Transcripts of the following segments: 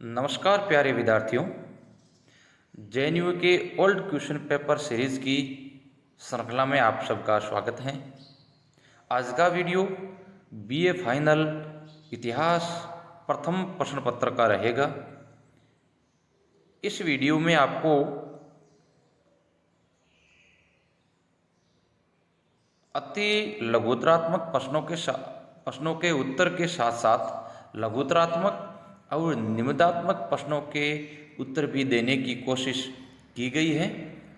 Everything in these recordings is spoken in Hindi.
नमस्कार प्यारे विद्यार्थियों। जेएनयू के ओल्ड क्वेश्चन पेपर सीरीज़ की श्रृंखला में आप सबका स्वागत है। आज का वीडियो बीए फाइनल इतिहास प्रथम प्रश्न पत्र का रहेगा। इस वीडियो में आपको अति लघुतरात्मक प्रश्नों के उत्तर के साथ साथ लघुतरात्मक और निबंधात्मक प्रश्नों के उत्तर भी देने की कोशिश की गई है।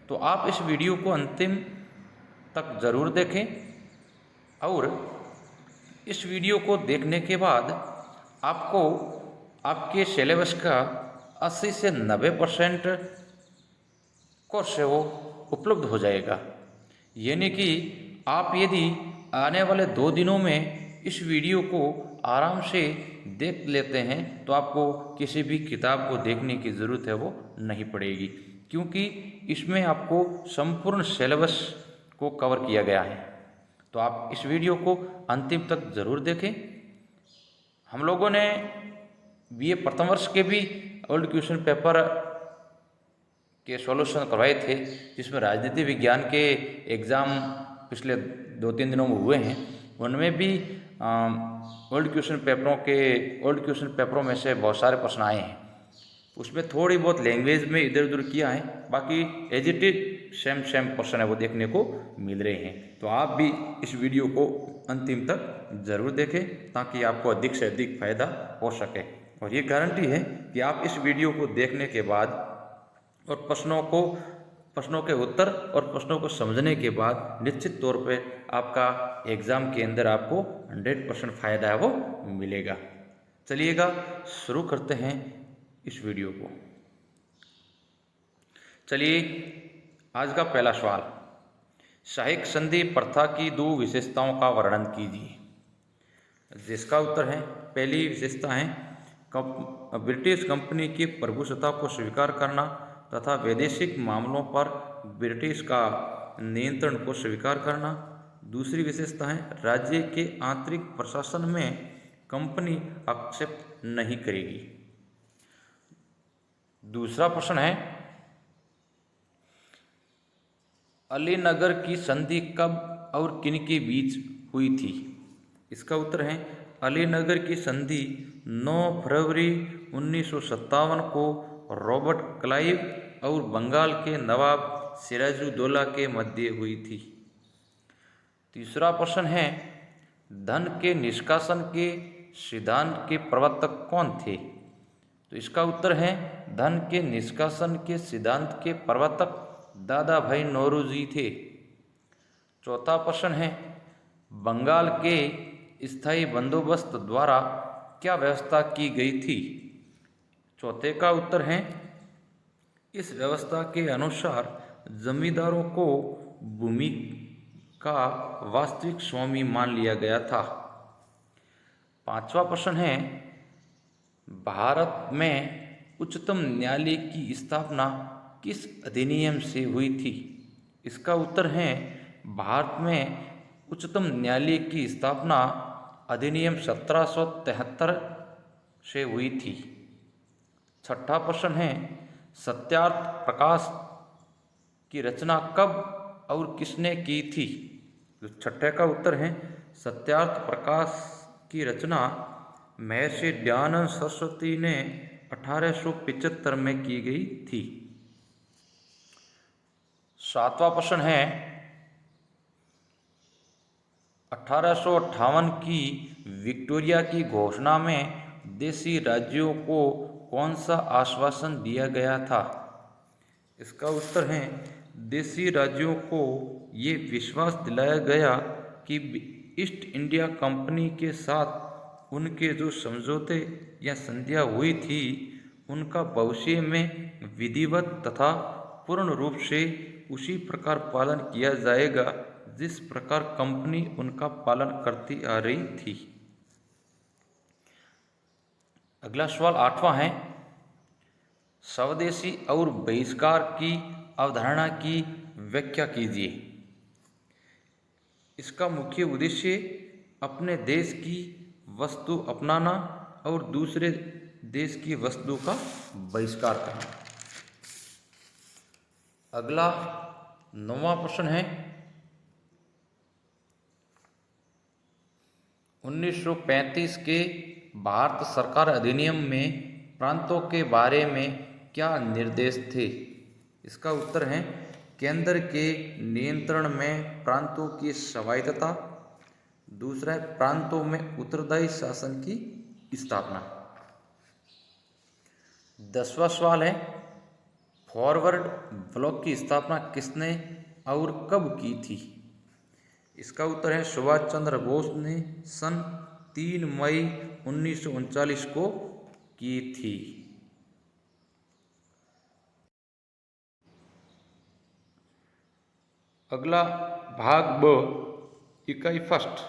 तो आप इस वीडियो को अंतिम तक ज़रूर देखें और इस वीडियो को देखने के बाद आपको आपके सिलेबस का 80 से 90% कोर्स है वो उपलब्ध हो जाएगा। यानी कि आप यदि आने वाले 2 दिनों में इस वीडियो को आराम से देख लेते हैं तो आपको किसी भी किताब को देखने की ज़रूरत है वो नहीं पड़ेगी, क्योंकि इसमें आपको संपूर्ण सिलेबस को कवर किया गया है। तो आप इस वीडियो को अंतिम तक ज़रूर देखें। हम लोगों ने बीए प्रथम वर्ष के भी ओल्ड क्वेश्चन पेपर के सॉल्यूशन करवाए थे, जिसमें राजनीति विज्ञान के एग्ज़ाम पिछले 2-3 दिनों में हुए हैं। उनमें भी ओल्ड क्वेश्चन पेपरों में से बहुत सारे प्रश्न आए हैं। उसमें थोड़ी बहुत लैंग्वेज में इधर उधर किया है, बाकी as it is same question है वो देखने को मिल रहे हैं। तो आप भी इस वीडियो को अंतिम तक ज़रूर देखें ताकि आपको अधिक से अधिक फायदा हो सके। और ये गारंटी है कि आप इस वीडियो को देखने के बाद और प्रश्नों के उत्तर और प्रश्नों को समझने के बाद निश्चित तौर पे आपका एग्ज़ाम के अंदर आपको 100% फ़ायदा है वो मिलेगा। चलिएगा शुरू करते हैं इस वीडियो को। चलिए आज का पहला सवाल, सहायक संधि प्रथा की 2 विशेषताओं का वर्णन कीजिए। जिसका उत्तर है, पहली विशेषता है ब्रिटिश कंपनी की प्रभुसत्ता को स्वीकार करना तथा वैदेशिक मामलों पर ब्रिटिश का नियंत्रण को स्वीकार करना। दूसरी विशेषता है राज्य के आंतरिक प्रशासन में कंपनी हस्तक्षेप नहीं करेगी। दूसरा प्रश्न है, अलीनगर की संधि कब और किन के बीच हुई थी। इसका उत्तर है, अलीनगर की संधि 9 फरवरी 1957 को रॉबर्ट क्लाइव और बंगाल के नवाब सिराजुद्दौला के मध्य हुई थी। तीसरा प्रश्न है, धन के निष्कासन के सिद्धांत के प्रवर्तक कौन थे। तो इसका उत्तर है, धन के निष्कासन के सिद्धांत के प्रवर्तक दादा भाई नौरोजी थे। चौथा प्रश्न है, बंगाल के स्थायी बंदोबस्त द्वारा क्या व्यवस्था की गई थी। चौथे का उत्तर है, इस व्यवस्था के अनुसार जमींदारों को भूमि का वास्तविक स्वामी मान लिया गया था। पांचवा प्रश्न है, भारत में उच्चतम न्यायालय की स्थापना किस अधिनियम से हुई थी। इसका उत्तर है, भारत में उच्चतम न्यायालय की स्थापना अधिनियम 1773 से हुई थी। छठा प्रश्न है, सत्यार्थ प्रकाश की रचना कब और किसने की थी। तो छठे का उत्तर है, सत्यार्थ प्रकाश की रचना महर्षि दयानंद सरस्वती ने 1875 में की गई थी। सातवां प्रश्न है, 1858 की विक्टोरिया की घोषणा में देशी राज्यों को कौन सा आश्वासन दिया गया था। इसका उत्तर है, देशी राज्यों को ये विश्वास दिलाया गया कि ईस्ट इंडिया कंपनी के साथ उनके जो समझौते या संधियां हुई थी उनका भविष्य में विधिवत तथा पूर्ण रूप से उसी प्रकार पालन किया जाएगा जिस प्रकार कंपनी उनका पालन करती आ रही थी। अगला सवाल 8वां है, स्वदेशी और बहिष्कार की अवधारणा की व्याख्या कीजिए। इसका मुख्य उद्देश्य अपने देश की वस्तु अपनाना और दूसरे देश की वस्तु का बहिष्कार करना। अगला 9वां प्रश्न है, 1935 के भारत सरकार अधिनियम में प्रांतों के बारे में क्या निर्देश थे? इसका उत्तर है केंद्र के नियंत्रण में प्रांतों की स्वायत्तता। दूसरा है प्रांतों में उत्तरदायी शासन की स्थापना। 10वां सवाल है, फॉरवर्ड ब्लॉक की स्थापना किसने और कब की थी? इसका उत्तर है सुभाष चंद्र बोस ने सन 3 मई 1939 को की थी। अगला भाग ब, इकाई फर्स्ट,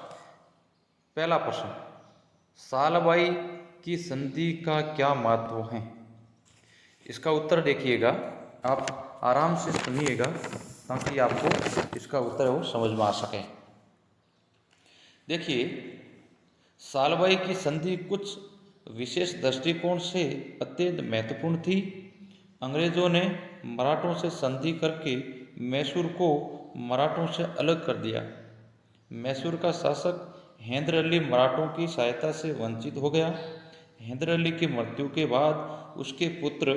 पहला प्रश्न, सालबाई की संधि का क्या महत्व है? इसका उत्तर देखिएगा, आप आराम से सुनिएगा ताकि आपको इसका उत्तर है वो समझ में आ सके। देखिए, सालबाई की संधि कुछ विशेष दृष्टिकोण से अत्यंत महत्वपूर्ण थी। अंग्रेजों ने मराठों से संधि करके मैसूर को मराठों से अलग कर दिया। मैसूर का शासक हैदर अली मराठों की सहायता से वंचित हो गया। हैदर अली की मृत्यु के बाद उसके पुत्र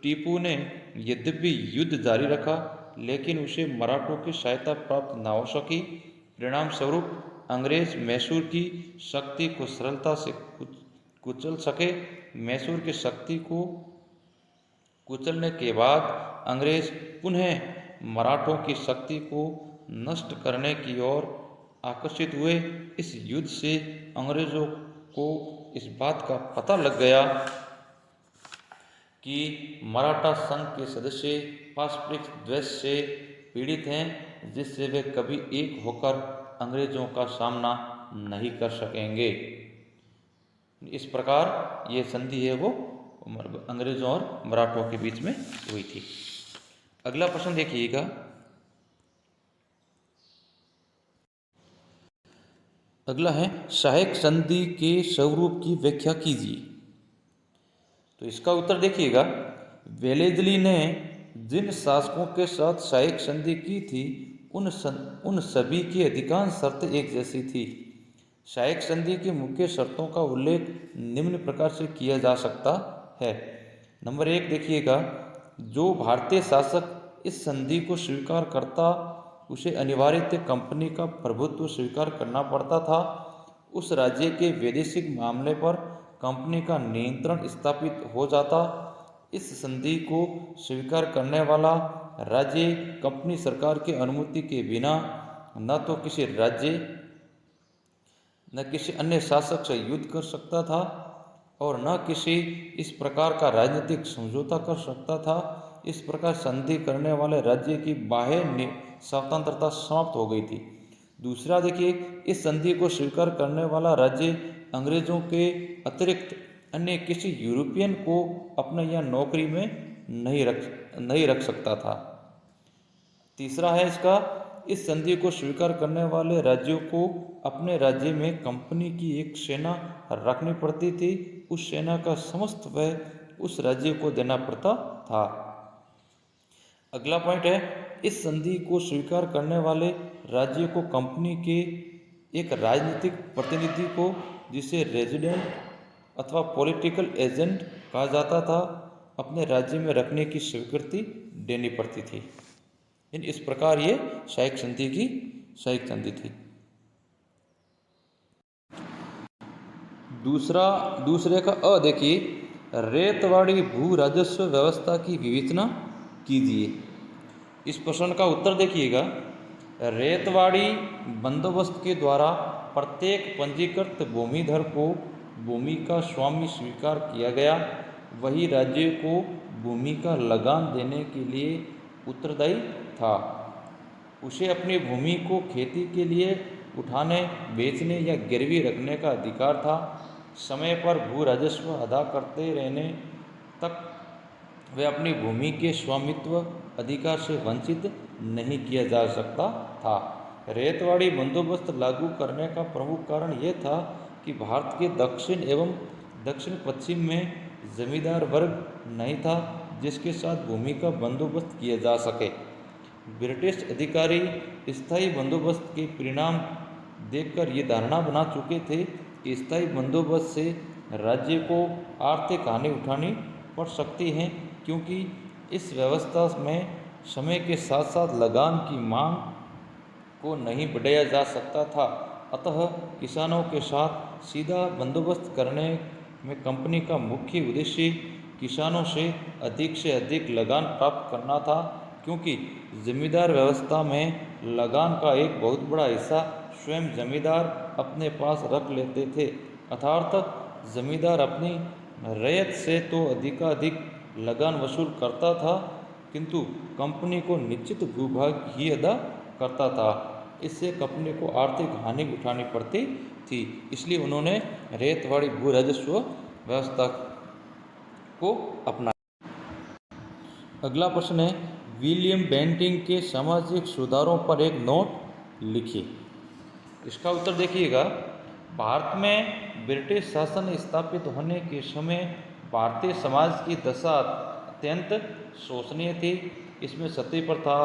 टीपू ने यद्यपि युद्ध जारी रखा, लेकिन उसे मराठों की सहायता प्राप्त न हो सकी। परिणाम स्वरूप अंग्रेज मैसूर की शक्ति को सरलता से कुचल सके। मैसूर की शक्ति को कुचलने के बाद अंग्रेज पुनः मराठों की शक्ति को नष्ट करने की ओर आकर्षित हुए। इस युद्ध से अंग्रेजों को इस बात का पता लग गया कि मराठा संघ के सदस्य पारस्परिक द्वेष से पीड़ित हैं, जिससे वे कभी एक होकर अंग्रेजों का सामना नहीं कर सकेंगे। इस प्रकार ये संधि है वो अंग्रेजों और मराठों के बीच में हुई थी। अगला प्रश्न देखिएगा, अगला है सहायक संधि के स्वरूप की व्याख्या कीजिए। तो इसका उत्तर देखिएगा, वेलेजली ने जिन शासकों के साथ सहायक संधि की थी उन सभी की अधिकांश शर्तें एक जैसी थी। सहायक संधि की मुख्य शर्तों का उल्लेख निम्न प्रकार से किया जा सकता है। नंबर 1 देखिएगा, जो भारतीय शासक इस संधि को स्वीकार करता उसे अनिवार्यतः कंपनी का प्रभुत्व स्वीकार करना पड़ता था। उस राज्य के वैदेशिक मामले पर कंपनी का नियंत्रण स्थापित हो जाता। इस संधि को स्वीकार करने वाला राज्य कंपनी सरकार की अनुमति के बिना न तो किसी राज्य न किसी अन्य शासक से युद्ध कर सकता था और न किसी इस प्रकार का राजनीतिक समझौता कर सकता था। इस प्रकार संधि करने वाले राज्य की बाह्य स्वतंत्रता समाप्त हो गई थी। दूसरा देखिए, इस संधि को स्वीकार करने वाला राज्य अंग्रेजों के अतिरिक्त अन्य किसी यूरोपियन को अपने यहाँ नौकरी में नहीं रख सकता था। तीसरा है इसका, इस संधि को स्वीकार करने वाले राज्यों को अपने राज्य में कंपनी की एक सेना रखनी पड़ती थी। उस सेना का समस्त व्यय उस राज्य को देना पड़ता था। अगला पॉइंट है, इस संधि को स्वीकार करने वाले राज्य को कंपनी के एक राजनीतिक प्रतिनिधि को, जिसे रेजिडेंट अथवा पॉलिटिकल एजेंट कहा जाता था, अपने राज्य में रखने की स्वीकृति देनी पड़ती थी। इस प्रकार ये सहायक संधि थी। दूसरे का अ देखिए, रेतवाड़ी भू राजस्व व्यवस्था की विवेचना कीजिए। इस प्रश्न का उत्तर देखिएगा, रेतवाड़ी बंदोबस्त के द्वारा प्रत्येक पंजीकृत भूमिधर को भूमि का स्वामी स्वीकार किया गया। वही राज्य को भूमि का लगान देने के लिए उत्तरदायी था। उसे अपनी भूमि को खेती के लिए उठाने, बेचने या गिरवी रखने का अधिकार था। समय पर भू राजस्व अदा करते रहने तक वे अपनी भूमि के स्वामित्व अधिकार से वंचित नहीं किया जा सकता था। रेतवाड़ी बंदोबस्त लागू करने का प्रमुख कारण यह था कि भारत के दक्षिण एवं दक्षिण पश्चिम में जमींदार वर्ग नहीं था जिसके साथ भूमि का बंदोबस्त किया जा सके। ब्रिटिश अधिकारी स्थायी बंदोबस्त के परिणाम देखकर ये धारणा बना चुके थे कि स्थायी बंदोबस्त से राज्य को आर्थिक हानि उठानी पड़ सकती है, क्योंकि इस व्यवस्था में समय के साथ साथ लगान की मांग को नहीं बढ़ाया जा सकता था। अतः किसानों के साथ सीधा बंदोबस्त करने में कंपनी का मुख्य उद्देश्य किसानों से अधिक लगान प्राप्त करना था, क्योंकि जमींदार व्यवस्था में लगान का एक बहुत बड़ा हिस्सा स्वयं जमींदार अपने पास रख लेते थे। अर्थात जमींदार अपनी रैयत से तो अधिकाधिक लगान वसूल करता था, किंतु कंपनी को निश्चित भूभाग ही अदा करता था। इससे कंपनी को आर्थिक हानि उठानी पड़ती थी, इसलिए उन्होंने रैयतवाड़ी भू राजस्व व्यवस्था को अपनाया। अगला प्रश्न है, विलियम बेंटिंक के सामाजिक सुधारों पर एक नोट लिखिए। इसका उत्तर देखिएगा। भारत में ब्रिटिश शासन स्थापित होने के समय भारतीय समाज की दशा अत्यंत शोचनीय थी। इसमें सती प्रथा,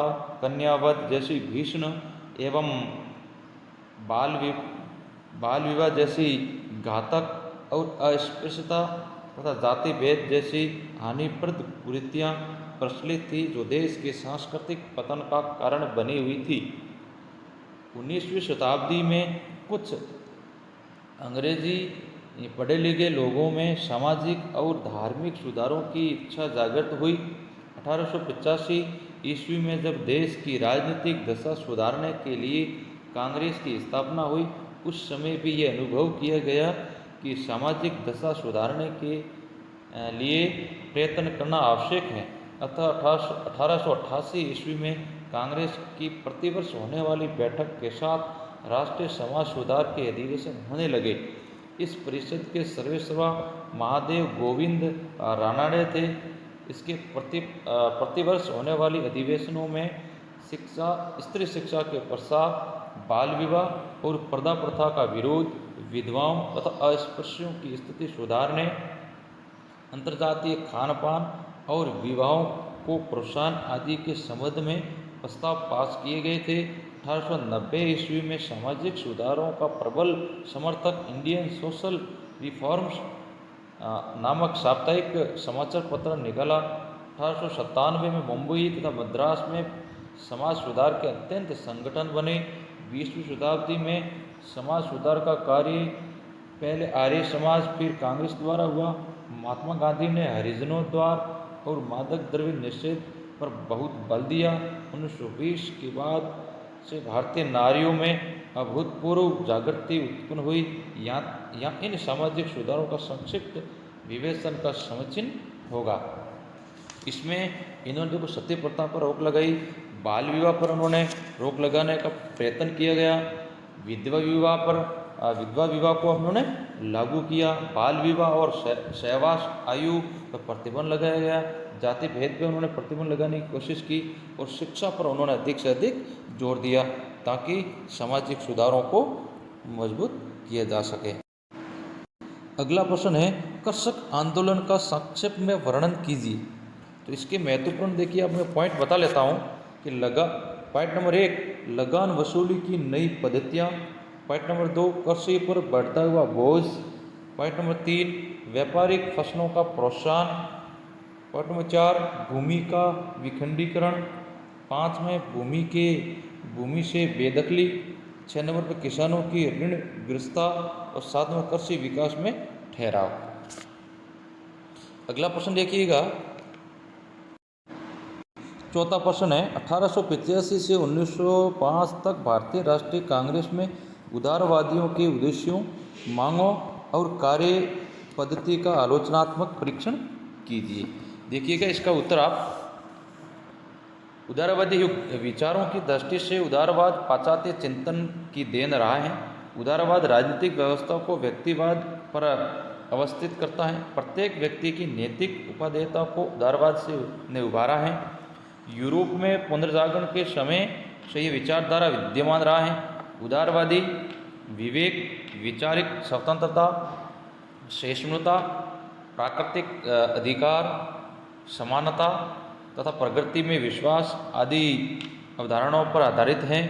कन्यावध जैसी भीषण एवं बाल विवाह जैसी घातक और अस्पृश्यता तथा जाति भेद जैसी हानिप्रद कुरीतियाँ प्रचलित थी, जो देश के सांस्कृतिक पतन का कारण बनी हुई थी। 19वीं शताब्दी में कुछ अंग्रेजी पढ़े लिखे लोगों में सामाजिक और धार्मिक सुधारों की इच्छा जागृत हुई। 1885 ईस्वी में जब देश की राजनीतिक दशा सुधारने के लिए कांग्रेस की स्थापना हुई, उस समय भी यह अनुभव किया गया कि सामाजिक दशा सुधारने के लिए प्रयत्न करना आवश्यक है। अतः 1888 ईस्वी में कांग्रेस की प्रतिवर्ष होने वाली बैठक के साथ राष्ट्रीय समाज सुधार के अधिवेशन होने लगे। इस परिषद के सर्वेसर्वा महादेव गोविंद रानड़े थे। इसके प्रतिवर्ष होने वाली अधिवेशनों में शिक्षा, स्त्री शिक्षा के प्रसार, बाल विवाह और पर्दा प्रथा का विरोध, विधवाओं तथा अस्पृश्यों की स्थिति सुधारने, अंतर्जातीय खान पान और विवाहों को प्रोत्साहन आदि के संबंध में प्रस्ताव पास किए गए थे। 1890 ईस्वी में सामाजिक सुधारों का प्रबल समर्थक इंडियन सोशल रिफॉर्म्स नामक साप्ताहिक समाचार पत्र निकाला। 1897 में मुंबई तथा मद्रास में समाज सुधार के अत्यंत संगठन बने। 20वीं शताब्दी में समाज सुधार का कार्य पहले आर्य समाज फिर कांग्रेस द्वारा हुआ। महात्मा गांधी ने हरिजनों द्वारा और मादक द्रव्य निषेध पर बहुत बल दिया। 1920 के बाद से भारतीय नारियों में अभूतपूर्व जागृति उत्पन्न हुई। यहाँ इन सामाजिक सुधारों का संक्षिप्त विवेचन का समुच्चय होगा। इसमें इन्होंने देखो सती प्रथा पर रोक लगाई, बाल विवाह पर उन्होंने रोक लगाने का प्रयत्न किया गया, विधवा विवाह को उन्होंने लागू किया, बाल विवाह और सहवास आयु पर प्रतिबंध लगाया गया, जाति भेद पर उन्होंने प्रतिबंध लगाने की कोशिश की और शिक्षा पर उन्होंने अधिक से अधिक जोर दिया ताकि सामाजिक सुधारों को मजबूत किया जा सके। अगला प्रश्न है, कृषक आंदोलन का संक्षेप में वर्णन कीजिए। तो इसके महत्वपूर्ण देखिए, अब मैं पॉइंट बता लेता हूँ कि पॉइंट नंबर 1, लगान वसूली की नई पद्धतियाँ। पॉइंट नंबर 2, कृषि पर बढ़ता हुआ बोझ। पॉइंट नंबर 3, व्यापारिक फसलों का प्रोत्साहन। पॉइंट नंबर 4, भूमि का विखंडीकरण। 5 में भूमि से बेदखली। 6 नंबर पर किसानों की ऋण ग्रस्तता और 7 नंबर कृषि विकास में ठहराव। अगला प्रश्न देखिएगा, चौथा प्रश्न है, 1885 से 1905 तक भारतीय राष्ट्रीय कांग्रेस में उदारवादियों के उद्देश्यों, मांगों और कार्य पद्धति का आलोचनात्मक परीक्षण कीजिए। देखिएगा इसका उत्तर आप, उदारवादी विचारों की दृष्टि से उदारवाद पाश्चात्य चिंतन की देन रहा है। उदारवाद राजनीतिक व्यवस्था को व्यक्तिवाद पर अवस्थित करता है। प्रत्येक व्यक्ति की नैतिक उपादेयता को उदारवाद ने उभारा है। यूरोप में पुनर्जागरण के समय से ये विचारधारा विद्यमान रहा है। उदारवादी विवेक, वैचारिक स्वतंत्रता, सहिष्णुता, प्राकृतिक अधिकार, समानता तथा प्रगति में विश्वास आदि अवधारणाओं पर आधारित हैं।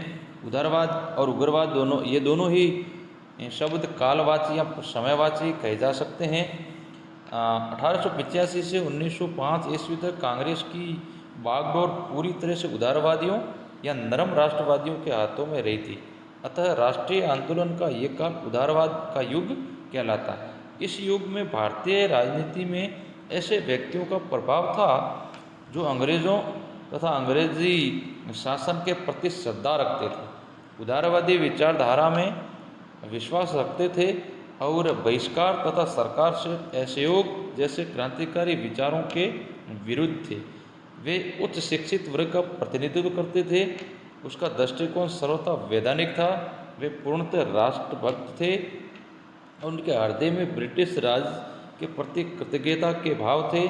उदारवाद और उग्रवाद दोनों ही शब्द कालवाची या समयवाची कहे जा सकते हैं। 1885 से 1905 ईस्वी तक कांग्रेस की बागडोर पूरी तरह से उदारवादियों या नरम राष्ट्रवादियों के हाथों में रही थी। अतः राष्ट्रीय आंदोलन का ये काल उदारवाद का युग कहलाता है। इस युग में भारतीय राजनीति में ऐसे व्यक्तियों का प्रभाव था जो अंग्रेज़ों तथा अंग्रेजी शासन के प्रति श्रद्धा रखते थे, उदारवादी विचारधारा में विश्वास रखते थे और बहिष्कार तथा सरकार से असहयोग जैसे क्रांतिकारी विचारों के विरुद्ध थे। वे उच्च शिक्षित वर्ग का प्रतिनिधित्व करते थे। उसका दृष्टिकोण सर्वथा वैधानिक था। वे पूर्णतः राष्ट्रभक्त थे और उनके हृदय में ब्रिटिश राज के प्रति कृतज्ञता के भाव थे।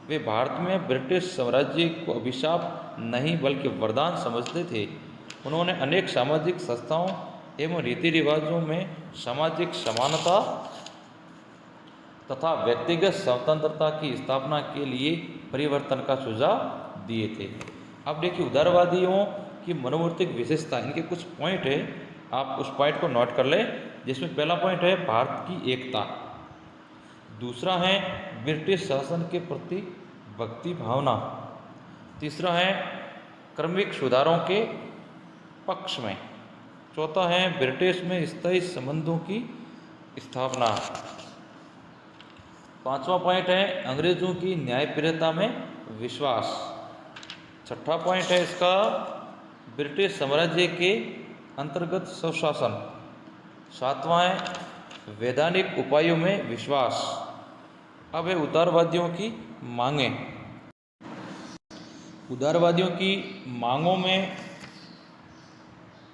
वे भारत में ब्रिटिश साम्राज्य को अभिशाप नहीं बल्कि वरदान समझते थे। उन्होंने अनेक सामाजिक संस्थाओं एवं रीति रिवाजों में सामाजिक समानता तथा व्यक्तिगत स्वतंत्रता की स्थापना के लिए परिवर्तन का सुझाव दिए थे। अब देखिए उदारवादियों की मनोवैज्ञानिक विशेषता, इनके कुछ पॉइंट है, आप उस पॉइंट को नोट कर लें। जिसमें पहला पॉइंट है भारत की एकता, दूसरा है ब्रिटिश शासन के प्रति भक्ति भावना, तीसरा है क्रमिक सुधारों के पक्ष में, चौथा है ब्रिटिश में स्थायी संबंधों की स्थापना, पांचवा पॉइंट है अंग्रेजों की न्यायप्रियता में विश्वास, छठा पॉइंट है इसका ब्रिटिश साम्राज्य के अंतर्गत स्वशासन, सातवां है वैधानिक उपायों में विश्वास। अब है उदारवादियों की मांगें। उदारवादियों की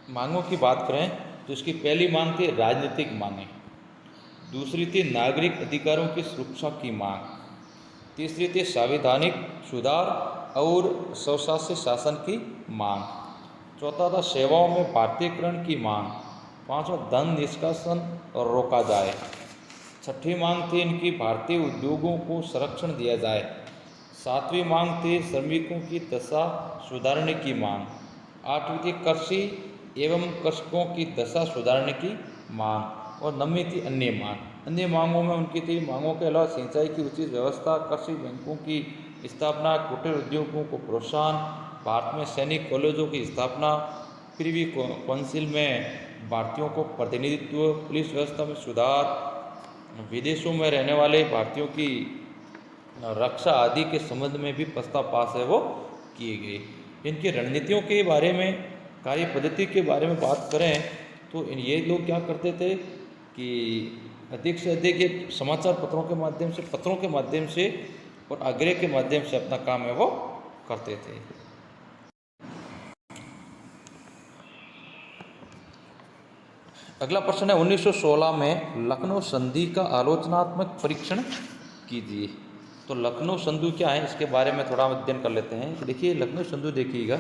मांगों की बात करें तो इसकी पहली मांग थी राजनीतिक मांगें, दूसरी थी नागरिक अधिकारों की सुरक्षा की मांग, तीसरी थी संवैधानिक सुधार और स्वशासी शासन की मांग, चौथा था सेवाओं में भारतीयकरण की मांग, पांचवा धन निष्कासन और रोका जाए, छठी मांग थी इनकी भारतीय उद्योगों को संरक्षण दिया जाए, सातवीं मांग थी श्रमिकों की दशा सुधारने की मांग, आठवीं थी कृषि एवं कृषकों की दशा सुधारने की मांग और नवीं थी अन्य मांग। अन्य मांगों में उनकी थी मांगों के अलावा सिंचाई की उचित व्यवस्था, कृषि बैंकों की स्थापना, कुटीर उद्योगों को प्रोत्साहन, भारत में सैनिक कॉलेजों की स्थापना, प्रिवी काउंसिल में भारतीयों को प्रतिनिधित्व, पुलिस व्यवस्था में सुधार, विदेशों में रहने वाले भारतीयों की रक्षा आदि के संबंध में भी प्रस्ताव पास है वो किए गए। इनकी रणनीतियों के बारे में, कार्य पद्धति के बारे में बात करें तो ये लोग क्या करते थे कि अधिक से अधिक ये समाचार पत्रों के माध्यम से और आग्रह के माध्यम से अपना काम है वो करते थे। अगला प्रश्न है 1916 में लखनऊ संधि का आलोचनात्मक परीक्षण कीजिए। तो लखनऊ संधि क्या है इसके बारे में थोड़ा अध्ययन कर लेते हैं। देखिए लखनऊ संधि देखिएगा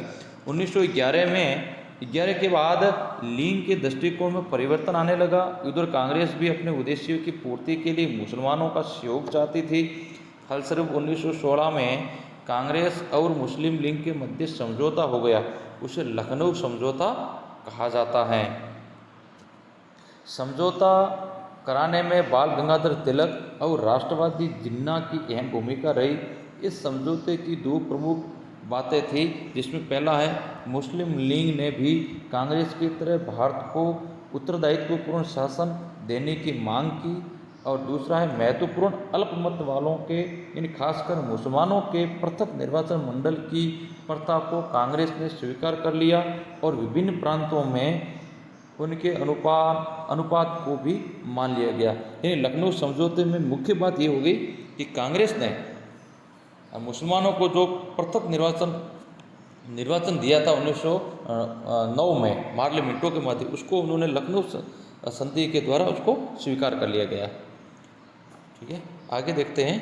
1911 के बाद लीग के दृष्टिकोण में परिवर्तन आने लगा। उधर कांग्रेस भी अपने उद्देश्यों की पूर्ति के लिए मुसलमानों का सहयोग चाहती थी। फलस्वरूप 1916 में कांग्रेस और मुस्लिम लीग के मध्य समझौता हो गया, उसे लखनऊ समझौता कहा जाता है। समझौता कराने में बाल गंगाधर तिलक और राष्ट्रवादी जिन्ना की अहम भूमिका रही। इस समझौते की दो प्रमुख बातें थी, जिसमें पहला है मुस्लिम लीग ने भी कांग्रेस की तरह भारत को उत्तरदायित्वपूर्ण शासन देने की मांग की, और दूसरा है महत्वपूर्ण अल्पमत वालों के, इन खासकर मुसलमानों के पृथक निर्वाचन मंडल की प्रथा को कांग्रेस ने स्वीकार कर लिया और विभिन्न प्रांतों में उनके अनुपात को भी मान लिया गया। यानी लखनऊ समझौते में मुख्य बात ये हो गई कि कांग्रेस ने मुसलमानों को जो पृथक निर्वाचन दिया था 1909 में पार्लियामेंटों के माध्यम, उसको उन्होंने लखनऊ संधि के द्वारा उसको स्वीकार कर लिया गया। ठीक है, आगे देखते हैं।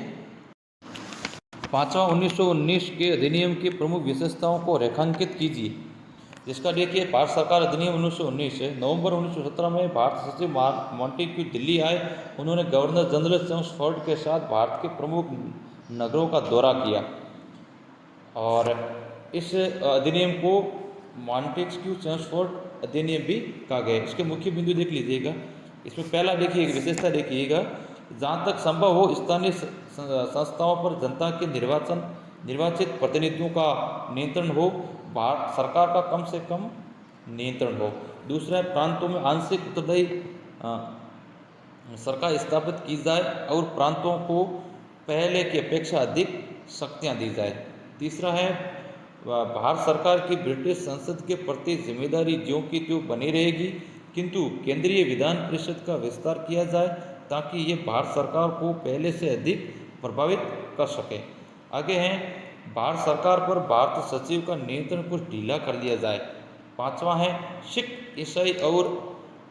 पांचवा 1919 के अधिनियम की प्रमुख विशेषताओं को रेखांकित कीजिए। जिसका देखिए भारत सरकार अधिनियम 1919 है। नवंबर 1917 में भारत सचिव मॉन्टेग्यू दिल्ली आए। उन्होंने गवर्नर जनरल चेम्सफोर्ड के साथ भारत के प्रमुख नगरों का दौरा किया और इस अधिनियम को मॉन्टेग्यू चेम्सफोर्ड अधिनियम भी कहा गया। इसके मुख्य बिंदु देख लीजिएगा। इसमें पहला देखिए विशेषता देखिएगा, जहाँ तक संभव हो स्थानीय संस्थाओं पर जनता के निर्वाचित प्रतिनिधियों का नियंत्रण हो, भारत सरकार का कम से कम नियंत्रण हो। दूसरा है प्रांतों में आंशिक उत्तरदायी सरकार स्थापित की जाए और प्रांतों को पहले की अपेक्षा अधिक शक्तियाँ दी जाए। तीसरा है भारत सरकार की ब्रिटिश संसद के प्रति जिम्मेदारी ज्यों की त्यों बनी रहेगी, किंतु केंद्रीय विधान परिषद का विस्तार किया जाए ताकि ये भारत सरकार को पहले से अधिक प्रभावित कर सके। आगे हैं भारत सरकार पर भारत सचिव का नियंत्रण कुछ ढीला कर दिया जाए। पांचवा है सिख, ईसाई और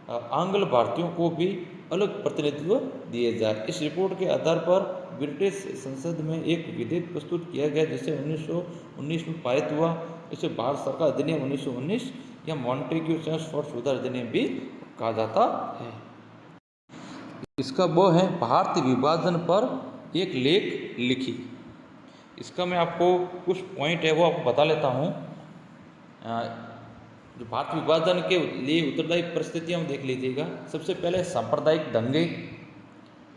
आंग्ल भारतीयों को भी अलग प्रतिनिधित्व दिए जाए। इस रिपोर्ट के आधार पर ब्रिटिश संसद में एक विधेयक प्रस्तुत किया गया जिसे 1919 में पारित हुआ। इसे भारत सरकार अधिनियम 1919 या मॉन्टेग्यू चेम्सफोर्ड सुधार अधिनियम भी कहा जाता है। इसका वो है भारतीय विभाजन पर एक लेख लिखी। इसका मैं आपको कुछ पॉइंट है वो आपको बता लेता हूँ। जो भारत विभाजन के लिए उत्तरदायी परिस्थितियाँ देख लीजिएगा। सबसे पहले सांप्रदायिक दंगे,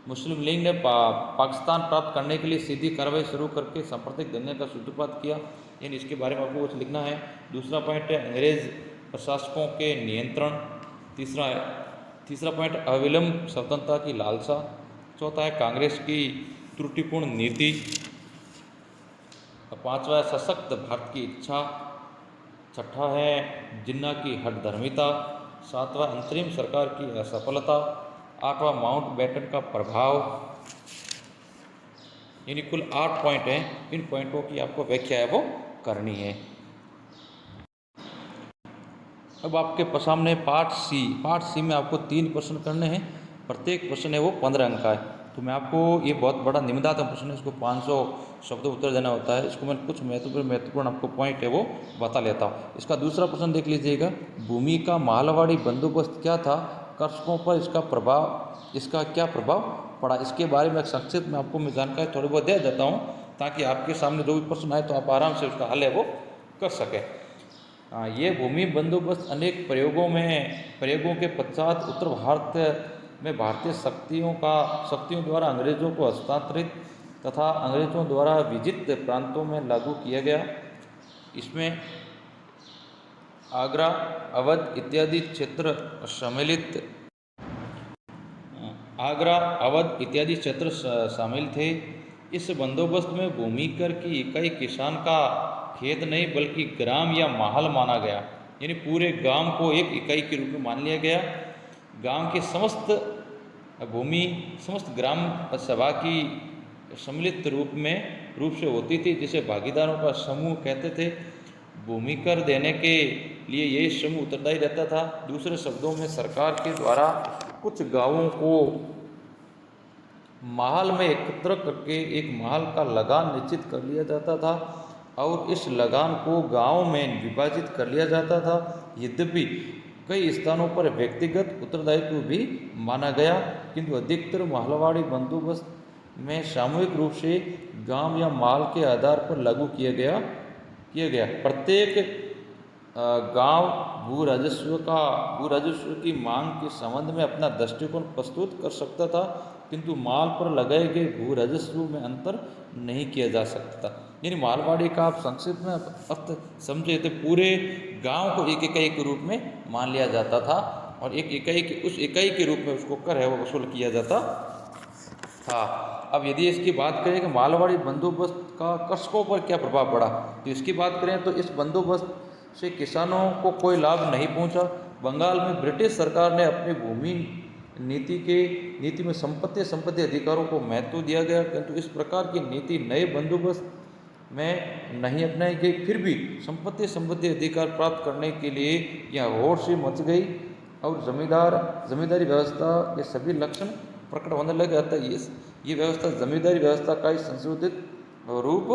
मुस्लिम लीग ने पाकिस्तान प्राप्त करने के लिए सीधी कार्रवाई शुरू करके सांप्रदायिक दंगे का सूत्रपात किया, यानी इसके बारे में आपको कुछ लिखना है। दूसरा पॉइंट है अंग्रेज प्रशासकों के नियंत्रण। तीसरा पॉइंट अविलंब स्वतंत्रता की लालसा। चौथा है कांग्रेस की त्रुटिपूर्ण नीति। पांचवा है सशक्त भारत की इच्छा। छठा है जिन्ना की हठधर्मिता। सातवां अंतरिम सरकार की असफलता। आठवां माउंटबेटन का प्रभाव। यानी कुल 8 पॉइंट हैं। इन पॉइंटों की आपको व्याख्या है वो करनी है। अब आपके सामने पार्ट सी में आपको 3 प्रश्न करने हैं। प्रत्येक प्रश्न है वो 15 अंक का है। तो मैं आपको ये बहुत बड़ा निबंधात्मक प्रश्न है, इसको 500 शब्दों उत्तर देना होता है। इसको मैं कुछ महत्वपूर्ण आपको पॉइंट है वो बता लेता हूँ। इसका दूसरा प्रश्न देख लीजिएगा। भूमि का माहलवाड़ी बंदोबस्त क्या था, कृषकों पर इसका क्या प्रभाव पड़ा। इसके बारे में संक्षिप्त में आपको मैं जानकारी थोड़ी बहुत दे देता हूँ ताकि आपके सामने जो भी प्रश्न आए तो आप आराम से उसका हल है वो कर सकें। ये भूमि बंदोबस्त अनेक प्रयोगों के पश्चात उत्तर भारत में भारतीय शक्तियों द्वारा अंग्रेजों को हस्तांतरित तथा अंग्रेजों द्वारा विजित प्रांतों में लागू किया गया। इसमें आगरा, अवध इत्यादि क्षेत्र शामिल थे। इस बंदोबस्त में भूमि कर की इकाई किसान का खेत नहीं बल्कि ग्राम या महल माना गया, यानी पूरे गांव को एक इकाई के रूप में मान लिया गया। गांव की समस्त भूमि समस्त ग्राम सभा की सम्मिलित रूप से होती थी, जिसे भागीदारों का समूह कहते थे। भूमि कर देने के लिए यही समूह उत्तरदायी रहता था। दूसरे शब्दों में सरकार के द्वारा कुछ गांवों को महल में एकत्र करके एक महल का लगान निश्चित कर लिया जाता था और इस लगान को गांव में विभाजित कर लिया जाता था। यद्यपि कई स्थानों पर व्यक्तिगत उत्तरदायित्व भी माना गया, किंतु अधिकतर महलवाड़ी बंदोबस्त में सामूहिक रूप से गांव या महल के आधार पर लागू किया गया। प्रत्येक गांव भू राजस्व की मांग के संबंध में अपना दृष्टिकोण प्रस्तुत कर सकता था, किंतु माल पर लगाए गए भू राजस्व में अंतर नहीं किया जा सकता था। यानी मालवाड़ी का आप संक्षिप्त में अर्थ समझे तो पूरे गांव को एक इकाई के रूप में मान लिया जाता था और उस इकाई के रूप में उसको कर है वो वसूल किया जाता था। अब यदि इसकी बात करें कि मालवाड़ी बंदोबस्त का कृषकों पर क्या प्रभाव पड़ा, तो इसकी बात करें तो इस बंदोबस्त से किसानों को कोई लाभ नहीं पहुंचा। बंगाल में ब्रिटिश सरकार ने अपनी भूमि नीति में संपत्ति अधिकारों को महत्व दिया गया, किंतु इस प्रकार की नीति नए बंदोबस्त में नहीं अपनाई गई। फिर भी संपत्ति अधिकार प्राप्त करने के लिए यह होड़ से मच गई और जमींदारी व्यवस्था के सभी लक्षण प्रकट होने लगे। अतः ये व्यवस्था जमींदारी व्यवस्था का ही संशोधित रूप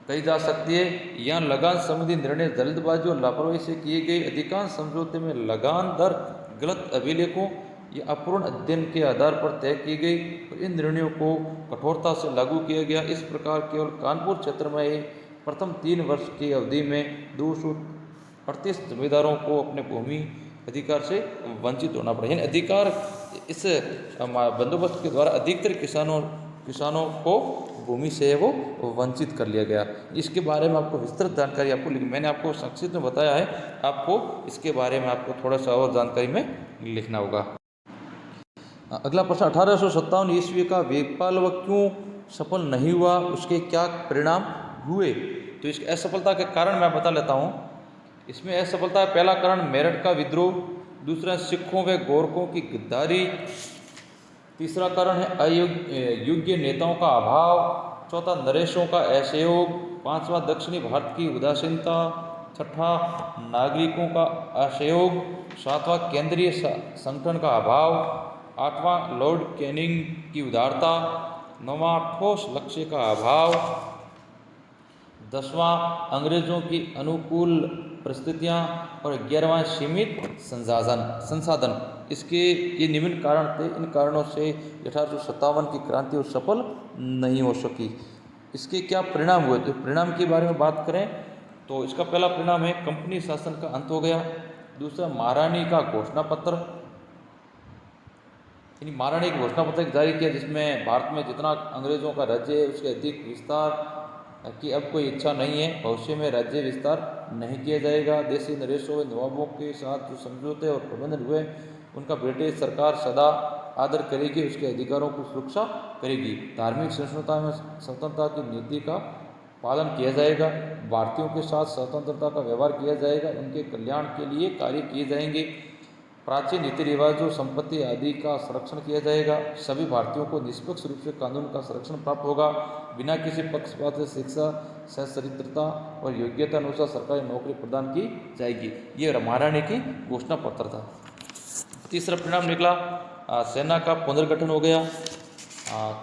कही जा सकती है। यहाँ लगान संबंधी निर्णय जल्दबाजी और लापरवाही से किए गए। अधिकांश समझौते में लगान दर गलत अभिलेखों या अपूर्ण अध्ययन के आधार पर तय की गई और इन निर्णयों को कठोरता से लागू किया गया। इस प्रकार केवल कानपुर क्षेत्र में ही प्रथम 3 वर्ष की अवधि में 238 जमींदारों को अपने भूमि अधिकार से वंचित होना पड़ा। यानी अधिकार इस बंदोबस्त के द्वारा अधिकतर किसानों को भूमि से वो वंचित कर लिया गया। इसके बारे में आपको विस्तृत जानकारी मैंने आपको संक्षिप्त में बताया है, आपको इसके बारे में आपको थोड़ा सा और जानकारी में लिखना होगा। अगला प्रश्न, 1857 ईस्वी का वेपाल क्यों सफल नहीं हुआ, उसके क्या परिणाम हुए? तो इसकी असफलता के कारण मैं बता लेता हूँ। इसमें असफलता पहला कारण मेरठ का विद्रोह, दूसरा सिखों व गोरखों की गद्दारी, तीसरा कारण है अयोग्य नेताओं का अभाव, चौथा नरेशों का असहयोग, पांचवा दक्षिणी भारत की उदासीनता, छठा नागरिकों का असहयोग, सातवां केंद्रीय संगठन का अभाव, आठवां लॉर्ड कैनिंग की उदारता, नौवां ठोस लक्ष्य का अभाव, दसवां अंग्रेजों की अनुकूल परिस्थितियां और 11वां सीमित संसाधन। इसके ये निम्न कारण थे। इन कारणों से 1857 की क्रांति और सफल नहीं हो सकी। इसके क्या परिणाम हुए? तो परिणाम के बारे में बात करें तो इसका पहला परिणाम है कंपनी शासन का अंत हो गया। दूसरा महारानी का घोषणा पत्र, यानी महारानी का घोषणा पत्र जारी किया जिसमें भारत में जितना अंग्रेजों का राज्य है उसके अधिक विस्तार की अब कोई इच्छा नहीं है, भविष्य में राज्य विस्तार नहीं किया जाएगा। देशी नरेशों व नवाबों के साथ जो समझौते और प्रबंधन हुए उनका ब्रिटिश सरकार सदा आदर करेगी, उसके अधिकारों की सुरक्षा करेगी। धार्मिक सहिष्णुता में स्वतंत्रता की नीति का पालन किया जाएगा, भारतीयों के साथ स्वतंत्रता का व्यवहार किया जाएगा, उनके कल्याण के लिए कार्य किए जाएंगे, प्राचीन रीति रिवाजों संपत्ति आदि का संरक्षण किया जाएगा, सभी भारतीयों को निष्पक्ष रूप से कानून का संरक्षण प्राप्त होगा, बिना किसी पक्षपात से शिक्षा सच्चरित्रता और योग्यता अनुसार सरकारी नौकरी प्रदान की जाएगी। ये महारानी की घोषणा पत्र था। तीसरा परिणाम निकला सेना का पुनर्गठन हो गया।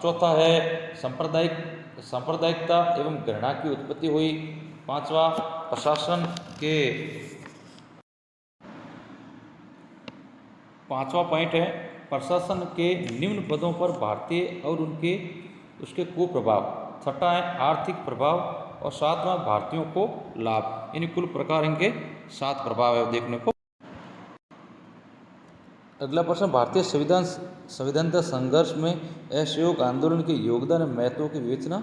चौथा है सांप्रदायिकता एवं घृणा की उत्पत्ति हुई। पांचवा पांचवा पॉइंट है प्रशासन के निम्न पदों पर भारतीय और उसके कुप्रभाव। छठा है आर्थिक प्रभाव और सातवां भारतीयों को लाभ। यानी कुल प्रकार इनके 7 प्रभाव है देखने को। अगला प्रश्न, भारतीय संविधान संघर्ष में असहयोग आंदोलन के योगदान और महत्व की विवेचना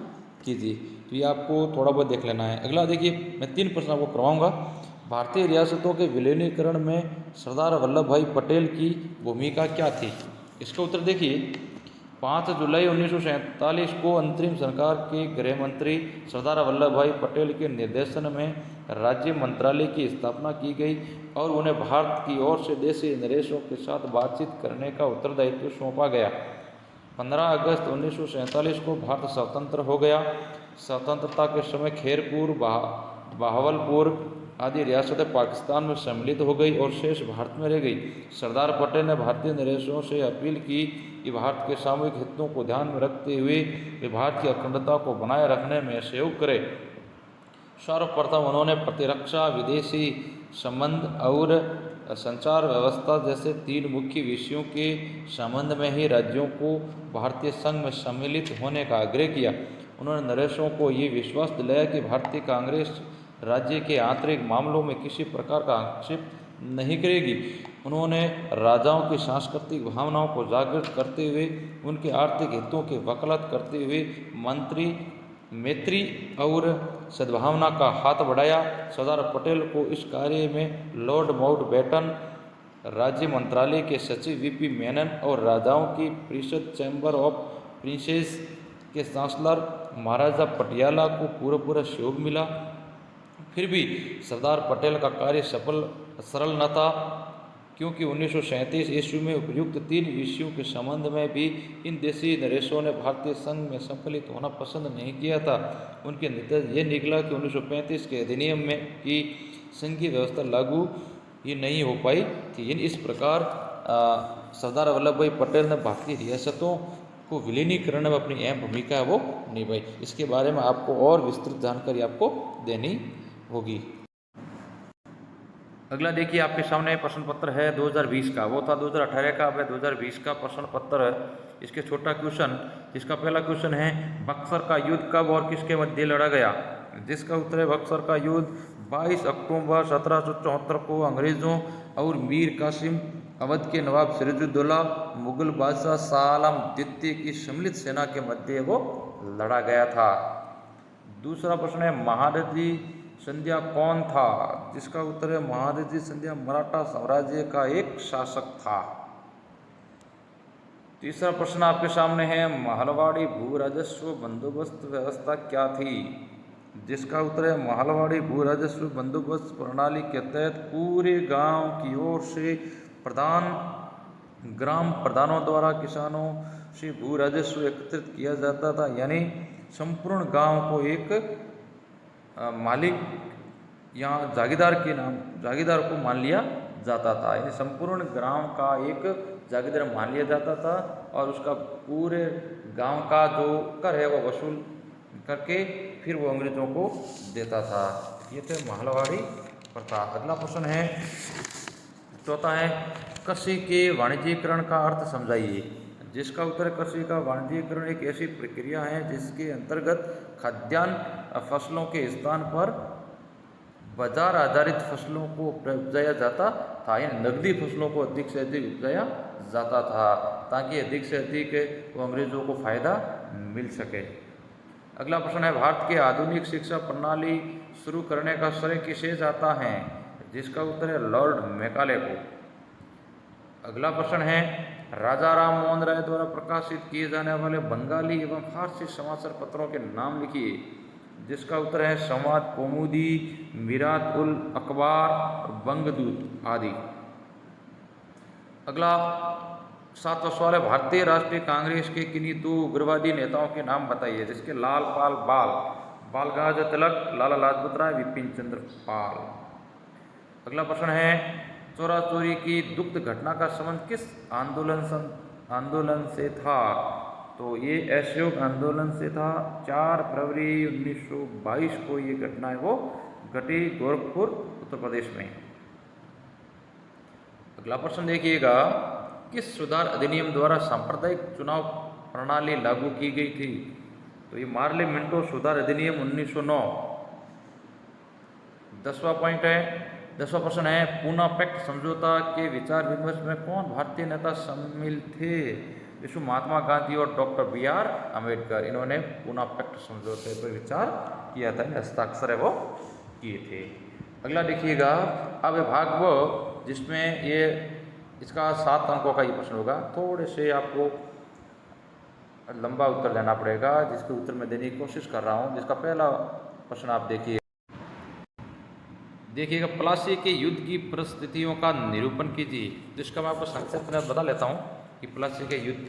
कीजिए। तो ये आपको थोड़ा बहुत देख लेना है। अगला देखिए, मैं 3 प्रश्न आपको करवाऊंगा। भारतीय रियासतों के विलीनीकरण में सरदार वल्लभ भाई पटेल की भूमिका क्या थी? इसका उत्तर देखिए। 5 जुलाई 1947 को अंतरिम सरकार के गृह मंत्री सरदार वल्लभ भाई पटेल के निर्देशन में राज्य मंत्रालय की स्थापना की गई और उन्हें भारत की ओर से देशी नरेशों के साथ बातचीत करने का उत्तरदायित्व सौंपा गया। 15 अगस्त 1947 को भारत स्वतंत्र हो गया। स्वतंत्रता के समय खैरपुर, बहावलपुर आदि रियासतें पाकिस्तान में सम्मिलित हो गई और शेष भारत में रह गई। सरदार पटेल ने भारतीय नरेशों से अपील की कि भारत के सामूहिक हितों को ध्यान में रखते हुए वे भारत की अखंडता को बनाए रखने में सहयोग करें। सर्वप्रथम उन्होंने प्रतिरक्षा, विदेशी संबंध और संचार व्यवस्था जैसे 3 मुख्य विषयों के संबंध में ही राज्यों को भारतीय संघ में सम्मिलित होने का आग्रह किया। उन्होंने नरेशों को ये विश्वास दिलाया कि भारतीय कांग्रेस राज्य के आंतरिक मामलों में किसी प्रकार का हस्तक्षेप नहीं करेगी। उन्होंने राजाओं की सांस्कृतिक भावनाओं को जागृत करते हुए उनके आर्थिक हितों की वकालत करते हुए मैत्री और सद्भावना का हाथ बढ़ाया। सरदार पटेल को इस कार्य में लॉर्ड माउंटबेटन, राज्य मंत्रालय के सचिव वीपी मेनन और राजाओं की परिषद चैम्बर ऑफ प्रिंसेस के चांसलर महाराजा पटियाला को पूरा सहयोग मिला। फिर भी सरदार पटेल का कार्य सरल न था, क्योंकि 1937 ईस्वी में उपयुक्त 3 विषयों के संबंध में भी इन देशी नरेशों ने भारतीय संघ में सम्मिलित होना पसंद नहीं किया था। उनके नतीजा ये निकला कि 1935 के अधिनियम में की संघीय व्यवस्था लागू ही नहीं हो पाई थी। इस प्रकार सरदार वल्लभ भाई पटेल ने भारतीय रियासतों को विलीनीकरण में अपनी अहम भूमिका वो निभाई। इसके बारे में आपको और विस्तृत जानकारी आपको देनी होगी। अगला देखिए आपके सामने प्रश्न पत्र है 2020 का, वो था 2018 का, अब है 2020 का प्रश्न पत्र है। इसके छोटा क्वेश्चन, जिसका पहला क्वेश्चन है बक्सर का युद्ध कब और किसके मध्य लड़ा गया। जिसका उत्तर है बक्सर का युद्ध 22 अक्टूबर 1774 को अंग्रेजों और मीर कासिम अवध के नवाब सिराजुद्दौला मुगल बादशाह शाह आलम द्वितीय की सम्मिलित सेना के मध्य वो लड़ा गया था। दूसरा प्रश्न है महादजी सिंधिया कौन था। जिसका उत्तर है महादजी सिंधिया मराठा साम्राज्य का एक शासक था। तीसरा प्रश्न आपके सामने है महलवाड़ी भू राजस्व बंदोबस्त व्यवस्था क्या थी। जिसका उत्तर है महलवाड़ी भू राजस्व बंदोबस्त प्रणाली के तहत पूरे गांव की ओर से ग्राम प्रधानों द्वारा किसानों से भू राजस्व एकत्रित किया जाता था, यानी संपूर्ण गांव को एक मालिक या जागीरदार को मान लिया जाता था, यानी संपूर्ण ग्राम का एक जागीरदार मान लिया जाता था और उसका पूरे गांव का जो कर है वो वसूल करके फिर वो अंग्रेजों को देता था। ये तो महलवाड़ी प्रथा। अगला प्रश्न है चौथा है कृषि के वाणिज्यीकरण का अर्थ समझाइए। जिसका उत्तर कृषि का वाणिज्यीकरण एक ऐसी प्रक्रिया है जिसके अंतर्गत खाद्यान्न फसलों के स्थान पर बाजार आधारित फसलों को उपजाया जाता था, यानी नकदी फसलों को अधिक से अधिक उपजाया जाता था ताकि अधिक से अधिक वो अंग्रेजों को फायदा मिल सके। अगला प्रश्न है भारत के आधुनिक शिक्षा प्रणाली शुरू करने का श्रेय किसे जाता है। जिसका उत्तर है लॉर्ड मैकाले को। अगला प्रश्न है राजा राम मोहन राय द्वारा प्रकाशित किए जाने वाले बंगाली एवं फारसी समाचार पत्रों के नाम लिखिए। जिसका उत्तर है संवाद कौमुदी, मिरात उल अखबार, बंगदूत आदि। अगला सातवां सवाल है भारतीय राष्ट्रीय कांग्रेस के किन्हीं दो उग्रवादी नेताओं के नाम बताइए। जिसके लाल पाल बाल गंगाधर तिलक, लाला लाजपत राय, विपिन चंद्र पाल। अगला प्रश्न है चोरा चोरी की दुग्ध घटना का संबंध किस आंदोलन से था। तो ये असहयोग आंदोलन से था। 4 फरवरी 1922 को ये घटना है वो घटी गोरखपुर उत्तर प्रदेश में। अगला प्रश्न देखिएगा किस सुधार अधिनियम द्वारा सांप्रदायिक चुनाव प्रणाली लागू की गई थी। तो ये मार्ले मिंटो सुधार अधिनियम 1909। 10वां प्रश्न है पूना पैक्ट समझौता के विचार विमर्श में कौन भारतीय नेता शामिल थे। विश्व महात्मा गांधी और डॉक्टर BR अम्बेडकर, इन्होंने पूना पैक्ट समझौते पर विचार किया था, हस्ताक्षर है वो किए थे। अगला देखिएगा अब भाग वो जिसमें ये इसका 7 अंकों का ये प्रश्न होगा। थोड़े से आपको लंबा उत्तर देना पड़ेगा जिसके उत्तर मैं देने की कोशिश कर रहा हूँ। जिसका पहला प्रश्न आप देखिएगा प्लासी के युद्ध की परिस्थितियों का निरूपण कीजिए। जिसका मैं आपको संक्षिप्त में बता लेता हूँ कि प्लासी के युद्ध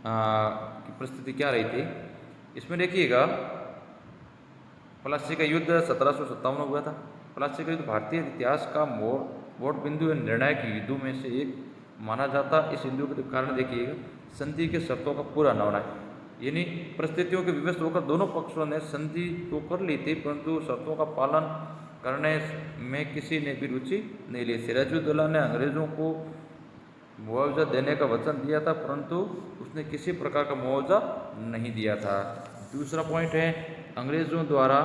की परिस्थिति क्या रही थी। इसमें देखिएगा प्लासी का युद्ध 1757 में हुआ था। प्लासी का युद्ध भारतीय इतिहास का मोड़ बिंदु एवं निर्णायक युद्धों में से एक माना जाता। इस युद्ध के कारण देखिएगा संधि के शर्तों का पूरा न होना, यानी परिस्थितियों के विवश होकर दोनों पक्षों ने संधि तो कर ली थी परंतु शर्तों का पालन करने में किसी ने भी रुचि नहीं ली। सिराजुद्दौला ने अंग्रेजों को मुआवजा देने का वचन दिया था परंतु उसने किसी प्रकार का मुआवजा नहीं दिया था। दूसरा पॉइंट है अंग्रेजों द्वारा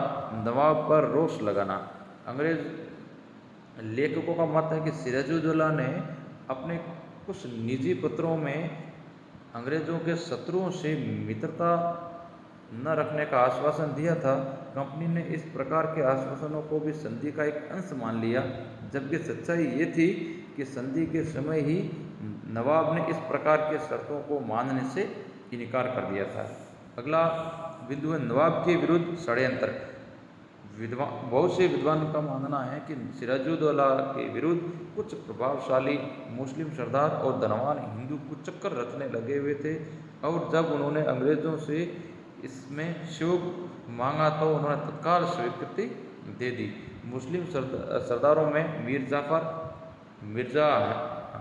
नवाब पर रोष लगाना। अंग्रेज लेखकों का मत है कि सिराजुद्दौला ने अपने कुछ निजी पत्रों में अंग्रेजों के शत्रुओं से मित्रता न रखने का आश्वासन दिया था। कंपनी ने इस प्रकार के आश्वासनों को भी संधि का एक अंश मान लिया, जबकि सच्चाई ये थी कि संधि के समय ही नवाब ने इस प्रकार के शर्तों को मानने से इनकार कर दिया था। अगला बिंदु है नवाब के विरुद्ध षड्यंत्र। बहुत से विद्वानों का मानना है कि सिराजुद्दौला के विरुद्ध कुछ प्रभावशाली मुस्लिम सरदार और धनवान हिंदू कुचक्कर रचने लगे हुए थे और जब उन्होंने अंग्रेजों से इसमें सहयोग मांगा तो उन्होंने तत्काल स्वीकृति दे दी। मुस्लिम सरदारों में मीर जाफर, मिर्जा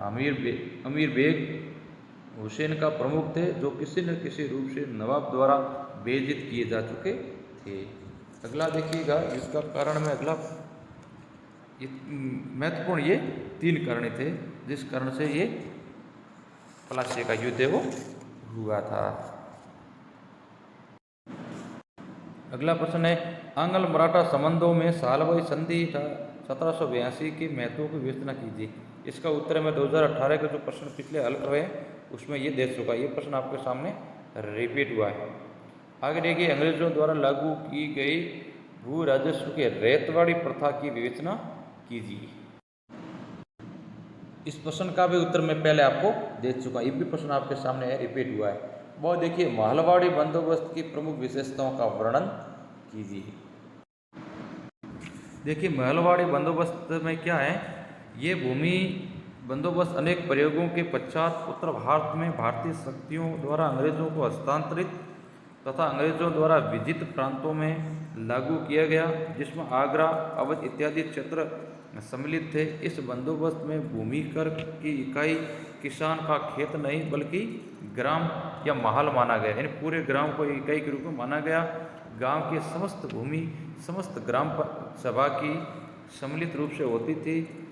अमीर बेग, हुसैन का प्रमुख थे, जो किसी न किसी रूप से नवाब द्वारा बेइज्जत किए जा चुके थे। अगला देखिएगा, इसका कारण में अगला ये महत्वपूर्ण ये 3 कारण थे जिस कारण से ये पलासी का युद्ध है वो हुआ था। अगला प्रश्न है, आंग्ल मराठा संबंधों में सालवाई संधि 1782 के महत्व की विवेचना कीजिए। इसका उत्तर मैं 2018 के जो प्रश्न पिछले हल हुए उसमें ये दे चुका। ये प्रश्न आपके सामने रिपीट हुआ है। आगे देखिए, अंग्रेजों द्वारा लागू की गई भू राजस्व के रेतवाड़ी प्रथा की विवेचना कीजिए। इस प्रश्न का भी उत्तर मैं पहले आपको दे चुका। ये भी प्रश्न आपके सामने रिपीट हुआ है। वो देखिए, महलवाड़ी बंदोबस्त की प्रमुख विशेषताओं का वर्णन कीजिए। देखिए, महलवाड़ी बंदोबस्त में क्या है, ये भूमि बंदोबस्त अनेक प्रयोगों के पश्चात उत्तर भारत में भारतीय शक्तियों द्वारा अंग्रेजों को हस्तांतरित तथा अंग्रेजों द्वारा विजित प्रांतों में लागू किया गया, जिसमें आगरा, अवध इत्यादि क्षेत्र सम्मिलित थे। इस बंदोबस्त में भूमि कर की इकाई किसान का खेत नहीं बल्कि ग्राम या महल माना गया, यानी पूरे ग्राम को इकाई के रूप में माना गया। गांव की समस्त भूमि समस्त ग्राम सभा की सम्मिलित रूप से होती थी,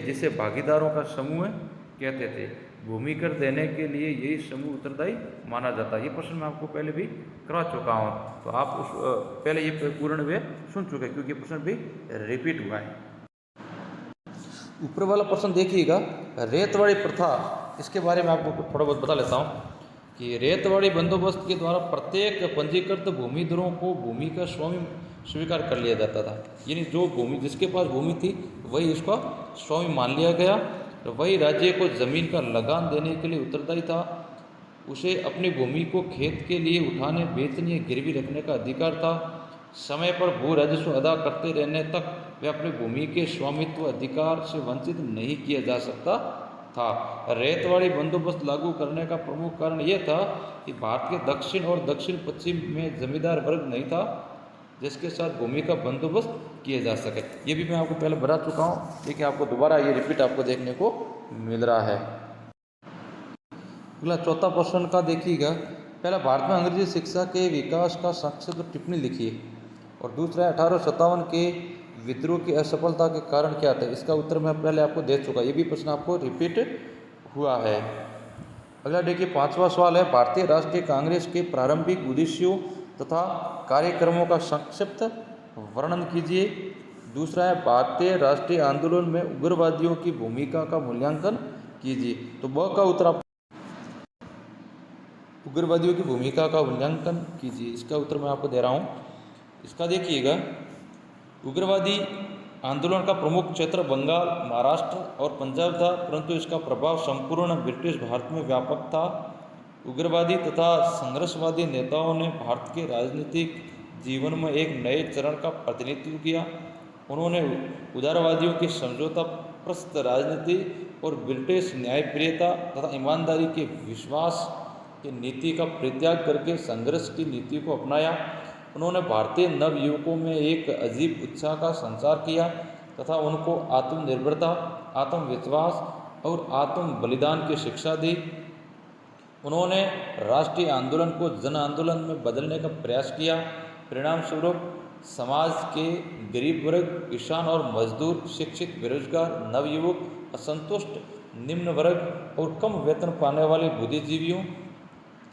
जिसे भागीदारों का समूह कहते थे। भूमि कर देने के लिए यही समूह उत्तरदायी माना जाता है। ये प्रश्न मैं आपको पहले भी करा चुका हूँ, तो आप उस पहले ये पूर्ण वे सुन चुके हैं, क्योंकि प्रश्न भी रिपीट हुआ है। ऊपर वाला प्रश्न देखिएगा, रेतवाड़ी प्रथा, इसके बारे में आपको थोड़ा बहुत बता लेता हूँ कि रेतवाड़ी बंदोबस्त के द्वारा प्रत्येक पंजीकृत भूमिधरों को भूमि का स्वामी स्वीकार कर लिया जाता था। यानी जो भूमि जिसके पास भूमि थी वही उसका स्वामी मान लिया गया, तो वही राज्य को जमीन का लगान देने के लिए उत्तरदायी था। उसे अपनी भूमि को खेत के लिए उठाने, बेचने या गिरवी रखने का अधिकार था। समय पर भू राजस्व अदा करते रहने तक वे अपनी भूमि के स्वामित्व अधिकार से वंचित नहीं किया जा सकता था। रेतवाड़ी बंदोबस्त लागू करने का प्रमुख कारण यह था कि भारत के दक्षिण और दक्षिण पश्चिम में जमींदार वर्ग नहीं था जिसके साथ भूमि का बंदोबस्त किया जा सके। ये भी मैं आपको पहले बता चुका हूँ, लेकिन आपको दोबारा ये रिपीट आपको देखने को मिल रहा है। अगला चौथा प्रश्न का देखिएगा, पहला, भारत में अंग्रेजी शिक्षा के विकास का संक्षिप्त टिप्पणी लिखिए। और दूसरा है, 1857 के विद्रोह की असफलता के कारण क्या थे। इसका उत्तर मैं पहले आपको दे चुका, ये भी प्रश्न आपको रिपीट हुआ है। अगला देखिए, 5वां सवाल है, भारतीय राष्ट्रीय कांग्रेस के प्रारंभिक उद्देश्यों तथा कार्यक्रमों का संक्षिप्त वर्णन कीजिए। दूसरा है, भारतीय राष्ट्रीय आंदोलन में उग्रवादियों की भूमिका का मूल्यांकन कीजिए। तो ब का उत्तर आप उग्रवादियों की भूमिका का मूल्यांकन कीजिए, इसका उत्तर मैं आपको दे रहा हूँ। इसका देखिएगा, उग्रवादी आंदोलन का प्रमुख क्षेत्र बंगाल, महाराष्ट्र और पंजाब था, परंतु इसका प्रभाव संपूर्ण ब्रिटिश भारत में व्यापक था। उग्रवादी तथा संघर्षवादी नेताओं ने भारत के राजनीतिक जीवन में एक नए चरण का प्रतिनिधित्व किया। उन्होंने उदारवादियों की समझौता प्रस्त राजनीति और ब्रिटिश न्यायप्रियता तथा ईमानदारी के विश्वास की नीति का परित्याग करके संघर्ष की नीति को अपनाया। उन्होंने भारतीय नवयुवकों में एक अजीब उत्साह का संचार किया तथा उनको आत्मनिर्भरता, आत्मविश्वास और आत्म बलिदान की शिक्षा दी। उन्होंने राष्ट्रीय आंदोलन को जन आंदोलन में बदलने का प्रयास किया। परिणाम स्वरूप समाज के गरीब वर्ग, किसान और मजदूर, शिक्षित, बेरोजगार, नवयुवक, असंतुष्ट, निम्न वर्ग और कम वेतन पाने वाले बुद्धिजीवियों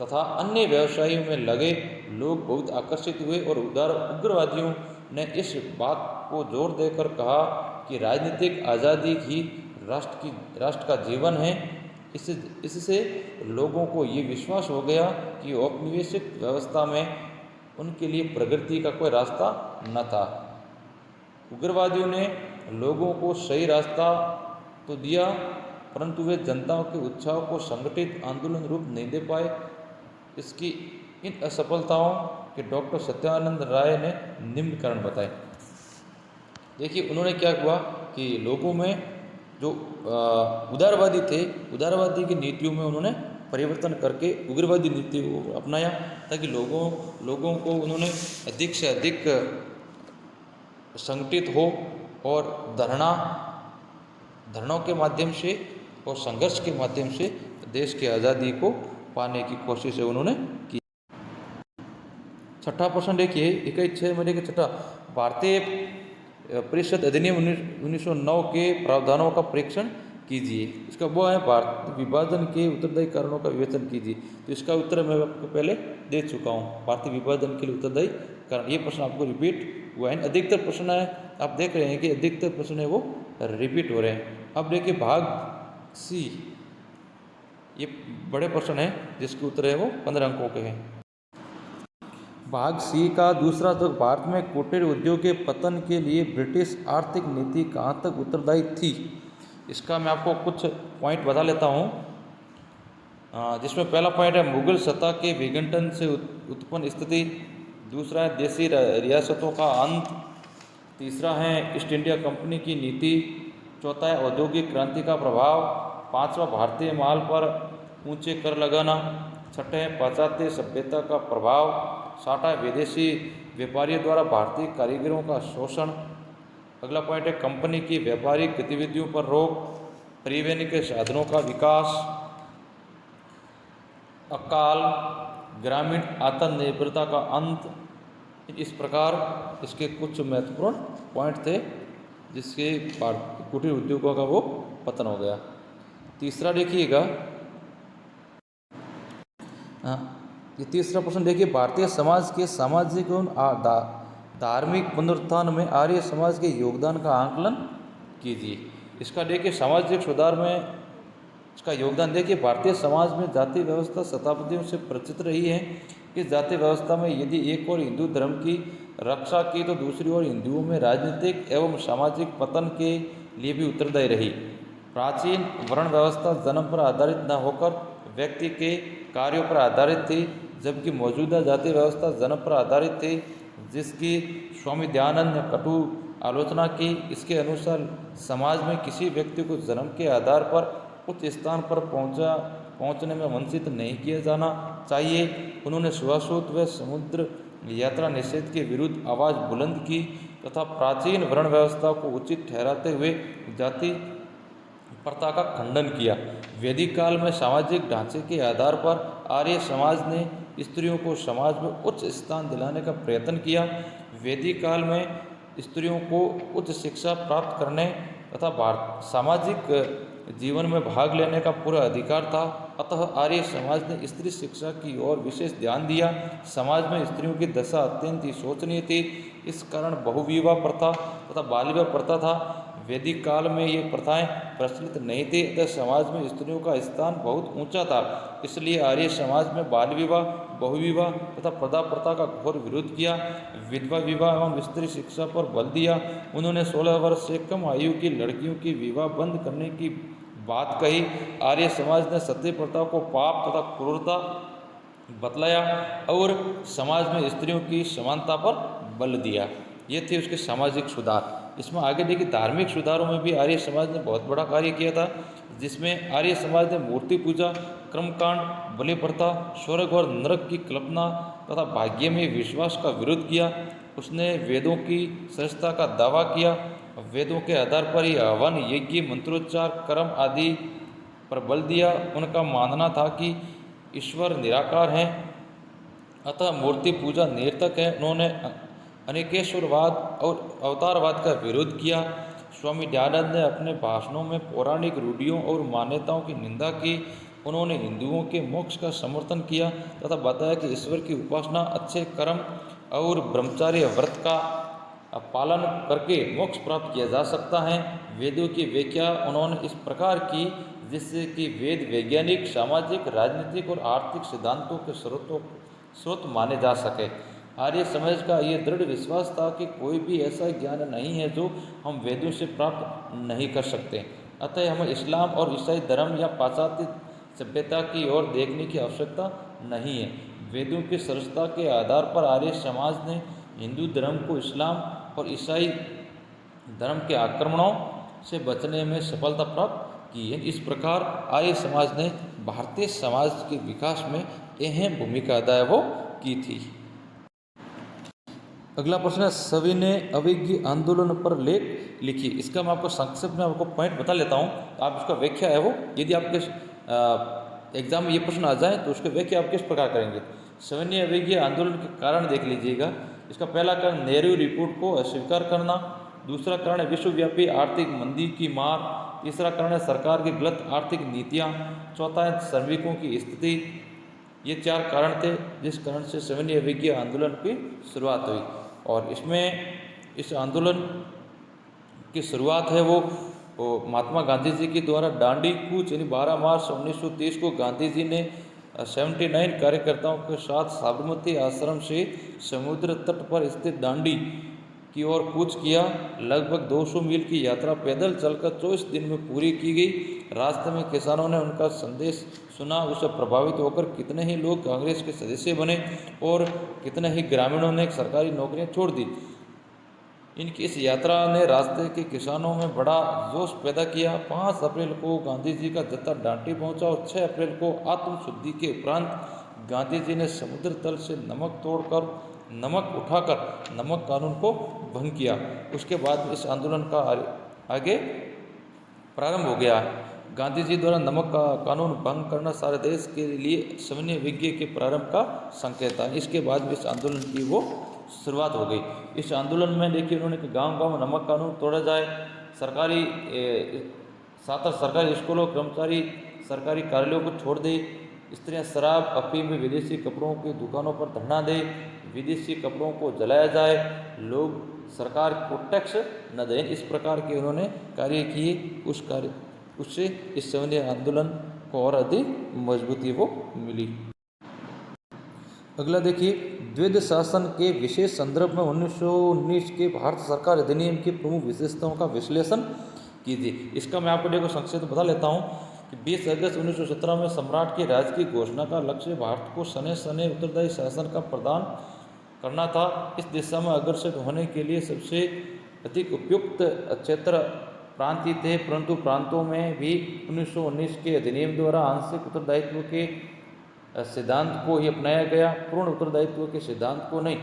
तथा अन्य व्यवसायों में लगे लोग बहुत आकर्षित हुए और उग्रवादियों ने इस बात को जोर देकर कहा कि राजनीतिक आज़ादी ही राष्ट्र का जीवन है। इससे लोगों को ये विश्वास हो गया कि औपनिवेशिक व्यवस्था में उनके लिए प्रगति का कोई रास्ता न था। उग्रवादियों ने लोगों को सही रास्ता तो दिया, परंतु वे जनता के उत्साह को संगठित आंदोलन रूप नहीं दे पाए। इसकी इन असफलताओं के डॉक्टर सत्यानंद राय ने निम्न कारण बताए। देखिए, उन्होंने क्या हुआ कि लोगों में जो उदारवादी थे, उदारवादी की नीतियों में उन्होंने परिवर्तन करके उग्रवादी नीति को अपनाया, ताकि लोगों को उन्होंने अधिक से अधिक संगठित हो और धरनों के माध्यम से और संघर्ष के माध्यम से देश की आज़ादी को पाने की कोशिश उन्होंने की। छठा प्रश्न देखिए 21(6) में देखिए छठा, भारतीय परिषद अधिनियम 1909 के प्रावधानों का परीक्षण कीजिए। इसका वो है भारत विभाजन के उत्तरदायी कारणों का विवेचन कीजिए। तो इसका उत्तर मैं आपको पहले दे चुका हूँ, भारतीय विभाजन के लिए उत्तरदायी कारण। ये प्रश्न आपको रिपीट हुआ है। अधिकतर प्रश्न है, आप देख रहे हैं कि अधिकतर प्रश्न है वो रिपीट हो रहे हैं। अब देखिए भाग सी, ये बड़े प्रश्न है जिसके उत्तर है वो 15 अंकों के हैं। भाग सी का दूसरा, तो भारत में कुटीर उद्योग के पतन के लिए ब्रिटिश आर्थिक नीति कहाँ तक उत्तरदायी थी। इसका मैं आपको कुछ पॉइंट बता लेता हूँ, जिसमें पहला पॉइंट है मुगल सत्ता के विघटन से उत्पन्न स्थिति। दूसरा है देशी रियासतों का अंत। तीसरा है ईस्ट इंडिया कंपनी की नीति। चौथा है औद्योगिक क्रांति का प्रभाव। पांचवा भारतीय माल पर ऊंचे कर लगाना। छठे है पाश्चात्य सभ्यता का प्रभाव। सातवां है विदेशी व्यापारियों द्वारा भारतीय कारीगरों का शोषण। अगला पॉइंट है कंपनी की व्यापारिक गतिविधियों पर रोक। परिवहन के साधनों का विकास। अकाल ग्रामीण आत्मनिर्भरता का अंत। इस प्रकार इसके कुछ महत्वपूर्ण पॉइंट थे जिसके कुटीर उद्योगों का वो पतन हो गया। तीसरा देखिएगा, ये तीसरा प्रश्न देखिए, भारतीय समाज के सामाजिक एवं धार्मिक पुनरुत्थान में आर्य समाज के योगदान का आंकलन कीजिए। इसका देखिए सामाजिक सुधार में इसका योगदान देखिए, भारतीय समाज में जाति व्यवस्था शताब्दियों से प्रचलित रही है। इस जाति व्यवस्था में यदि एक और हिंदू धर्म की रक्षा की तो दूसरी ओर हिंदुओं में राजनीतिक एवं सामाजिक पतन के लिए भी उत्तरदायी रही। प्राचीन वर्ण व्यवस्था जन्म पर आधारित न होकर व्यक्ति के कार्यों पर आधारित थी, जबकि मौजूदा जाति व्यवस्था जन्म पर आधारित थी, जिसकी स्वामी दयानंद ने कटु आलोचना की। इसके अनुसार समाज में किसी व्यक्ति को जन्म के आधार पर उच्च स्थान पर पहुंचने में वंचित नहीं किया जाना चाहिए। उन्होंने छुआछूत व समुद्र यात्रा निषेध के विरुद्ध आवाज़ बुलंद की तथा प्राचीन वर्ण व्यवस्था को उचित ठहराते हुए जाति प्रथा का खंडन किया। वैदिक काल में सामाजिक ढांचे के आधार पर आर्य समाज ने स्त्रियों को समाज में उच्च स्थान दिलाने का प्रयत्न किया। वैदिक काल में स्त्रियों को उच्च शिक्षा प्राप्त करने तथा सामाजिक जीवन में भाग लेने का पूरा अधिकार था। अतः आर्य समाज ने स्त्री शिक्षा की ओर विशेष ध्यान दिया। समाज में स्त्रियों की दशा अत्यंत ही शोचनीय थी। इस कारण बहुविवाह प्रथा तथा बाल विवाह प्रथा था। वैदिक काल में ये प्रथाएं प्रचलित नहीं थी, अतः समाज में स्त्रियों का स्थान बहुत ऊंचा था। इसलिए आर्य समाज में बाल विवाह, बहुविवाह तथा प्रदा प्रथा का घोर विरोध किया। विधवा विवाह एवं स्त्री शिक्षा पर बल दिया। उन्होंने 16 वर्ष से कम आयु की लड़कियों की विवाह बंद करने की बात कही। आर्य समाज ने सती प्रथा को पाप तथा क्रूरता बतलाया और समाज में स्त्रियों की समानता पर बल दिया। ये थे उसके सामाजिक सुधार। इसमें आगे देखिए धार्मिक सुधारों में भी आर्य समाज ने बहुत बड़ा कार्य किया था, जिसमें आर्य समाज ने मूर्ति पूजा, कर्मकांड, बलि प्रथा, स्वर्ग और नरक की कल्पना तथा भाग्य में विश्वास का विरोध किया। उसने वेदों की श्रेष्ठता का दावा किया। वेदों के आधार पर ही हवन, यज्ञ, मंत्रोच्चार, कर्म आदि पर बल दिया। उनका मानना था कि ईश्वर निराकार हैं, अतः मूर्ति पूजा निरर्थक है। उन्होंने अनेकेश्वरवाद और अवतारवाद का विरोध किया। स्वामी दयानंद ने अपने भाषणों में पौराणिक रूढ़ियों और मान्यताओं की निंदा की। उन्होंने हिंदुओं के मोक्ष का समर्थन किया तथा बताया कि ईश्वर की उपासना, अच्छे कर्म और ब्रह्मचार्य व्रत का पालन करके मोक्ष प्राप्त किया जा सकता है। वेदों की व्याख्या उन्होंने इस प्रकार की जिससे कि वेद वैज्ञानिक, सामाजिक, राजनीतिक और आर्थिक सिद्धांतों के स्रोत माने जा सके। आर्य समाज का ये दृढ़ विश्वास था कि कोई भी ऐसा ज्ञान नहीं है जो हम वेदों से प्राप्त नहीं कर सकते। अतः हमें इस्लाम और ईसाई धर्म या पाश्चात्य सभ्यता की ओर देखने की आवश्यकता नहीं है। वेदों की श्रेष्ठता के आधार पर आर्य समाज ने हिंदू धर्म को इस्लाम और ईसाई धर्म के आक्रमणों से बचने में सफलता प्राप्त की है। इस प्रकार आर्य समाज ने भारतीय समाज के विकास में अहम भूमिका अदा वो की थी। अगला प्रश्न है, सविनय अवज्ञा आंदोलन पर लेख लिखिए। इसका मैं आपको संक्षिप्त में आपको पॉइंट बता लेता हूँ। आप इसका व्याख्या है वो, यदि आपके एग्जाम में ये प्रश्न आ जाए तो उसकी व्याख्या आप किस प्रकार करेंगे। सविनय अवज्ञा आंदोलन के कारण देख लीजिएगा। इसका पहला कारण नेहरू रिपोर्ट को अस्वीकार करना, दूसरा कारण है विश्वव्यापी आर्थिक मंदी की मार, तीसरा कारण है सरकार की गलत आर्थिक नीतियाँ, चौथा है श्रमिकों की स्थिति। ये 4 कारण थे जिस कारण से सविनय अवज्ञा आंदोलन की शुरुआत हुई। और इसमें इस आंदोलन की शुरुआत है वो महात्मा गांधी जी के द्वारा दांडी कूच यानी 12 मार्च 1930 को गांधी जी ने 79 कार्यकर्ताओं के साथ साबरमती आश्रम से समुद्र तट पर स्थित दांडी की ओर कूच किया। लगभग 200 मील की यात्रा पैदल चलकर 24 दिन में पूरी की गई। रास्ते में किसानों ने उनका संदेश सुना, उससे प्रभावित होकर कितने ही लोग कांग्रेस के सदस्य बने और कितने ही ग्रामीणों ने सरकारी नौकरियां छोड़ दी। इनकी इस यात्रा ने रास्ते के किसानों में बड़ा जोश पैदा किया। 5 अप्रैल को गांधी जी का जत्था डांडी पहुंचा और 6 अप्रैल को आत्मशुद्धि के उपरांत गांधी जी ने समुद्र तल से नमक उठाकर नमक कानून को भंग किया। उसके बाद इस आंदोलन का आगे प्रारंभ हो गया। गांधी जी द्वारा नमक का कानून भंग करना सारे देश के लिए सविनय अवज्ञा के प्रारंभ का संकेत था। इसके बाद इस आंदोलन की वो शुरुआत हो गई। इस आंदोलन में देखिए उन्होंने कि गांव-गांव में नमक कानून तोड़ा जाए, सरकारी सरकारी स्कूलों कर्मचारी सरकारी कार्यालयों को छोड़ दे, स्त्रियां शराब अफीम में विदेशी कपड़ों की दुकानों पर धरना दे, विदेशी कपड़ों को जलाया जाए, लोग सरकार को टैक्स न दें। इस प्रकार के उन्होंने कार्य किए। उससे इस सविनय आंदोलन को और अधिक मजबूती वो मिली। अगला देखिए, द्वैध शासन के विशेष संदर्भ में 1919 के भारत सरकार अधिनियम की प्रमुख विशेषताओं का विश्लेषण कीजिए। इसका मैं आपको देखो संक्षिप्त बता लेता हूँ कि 20 अगस्त 1917 में सम्राट की राज्य की घोषणा का लक्ष्य भारत को सने उत्तरदायी शासन का प्रदान करना था। इस दिशा में अग्रसर होने के लिए सबसे अधिक उपयुक्त क्षेत्र प्रांतीय थे, परंतु प्रांतों में भी 1919 के अधिनियम द्वारा आंशिक उत्तरदायित्व के सिद्धांत को ही अपनाया गया, पूर्ण उत्तरदायित्व के सिद्धांत को नहीं।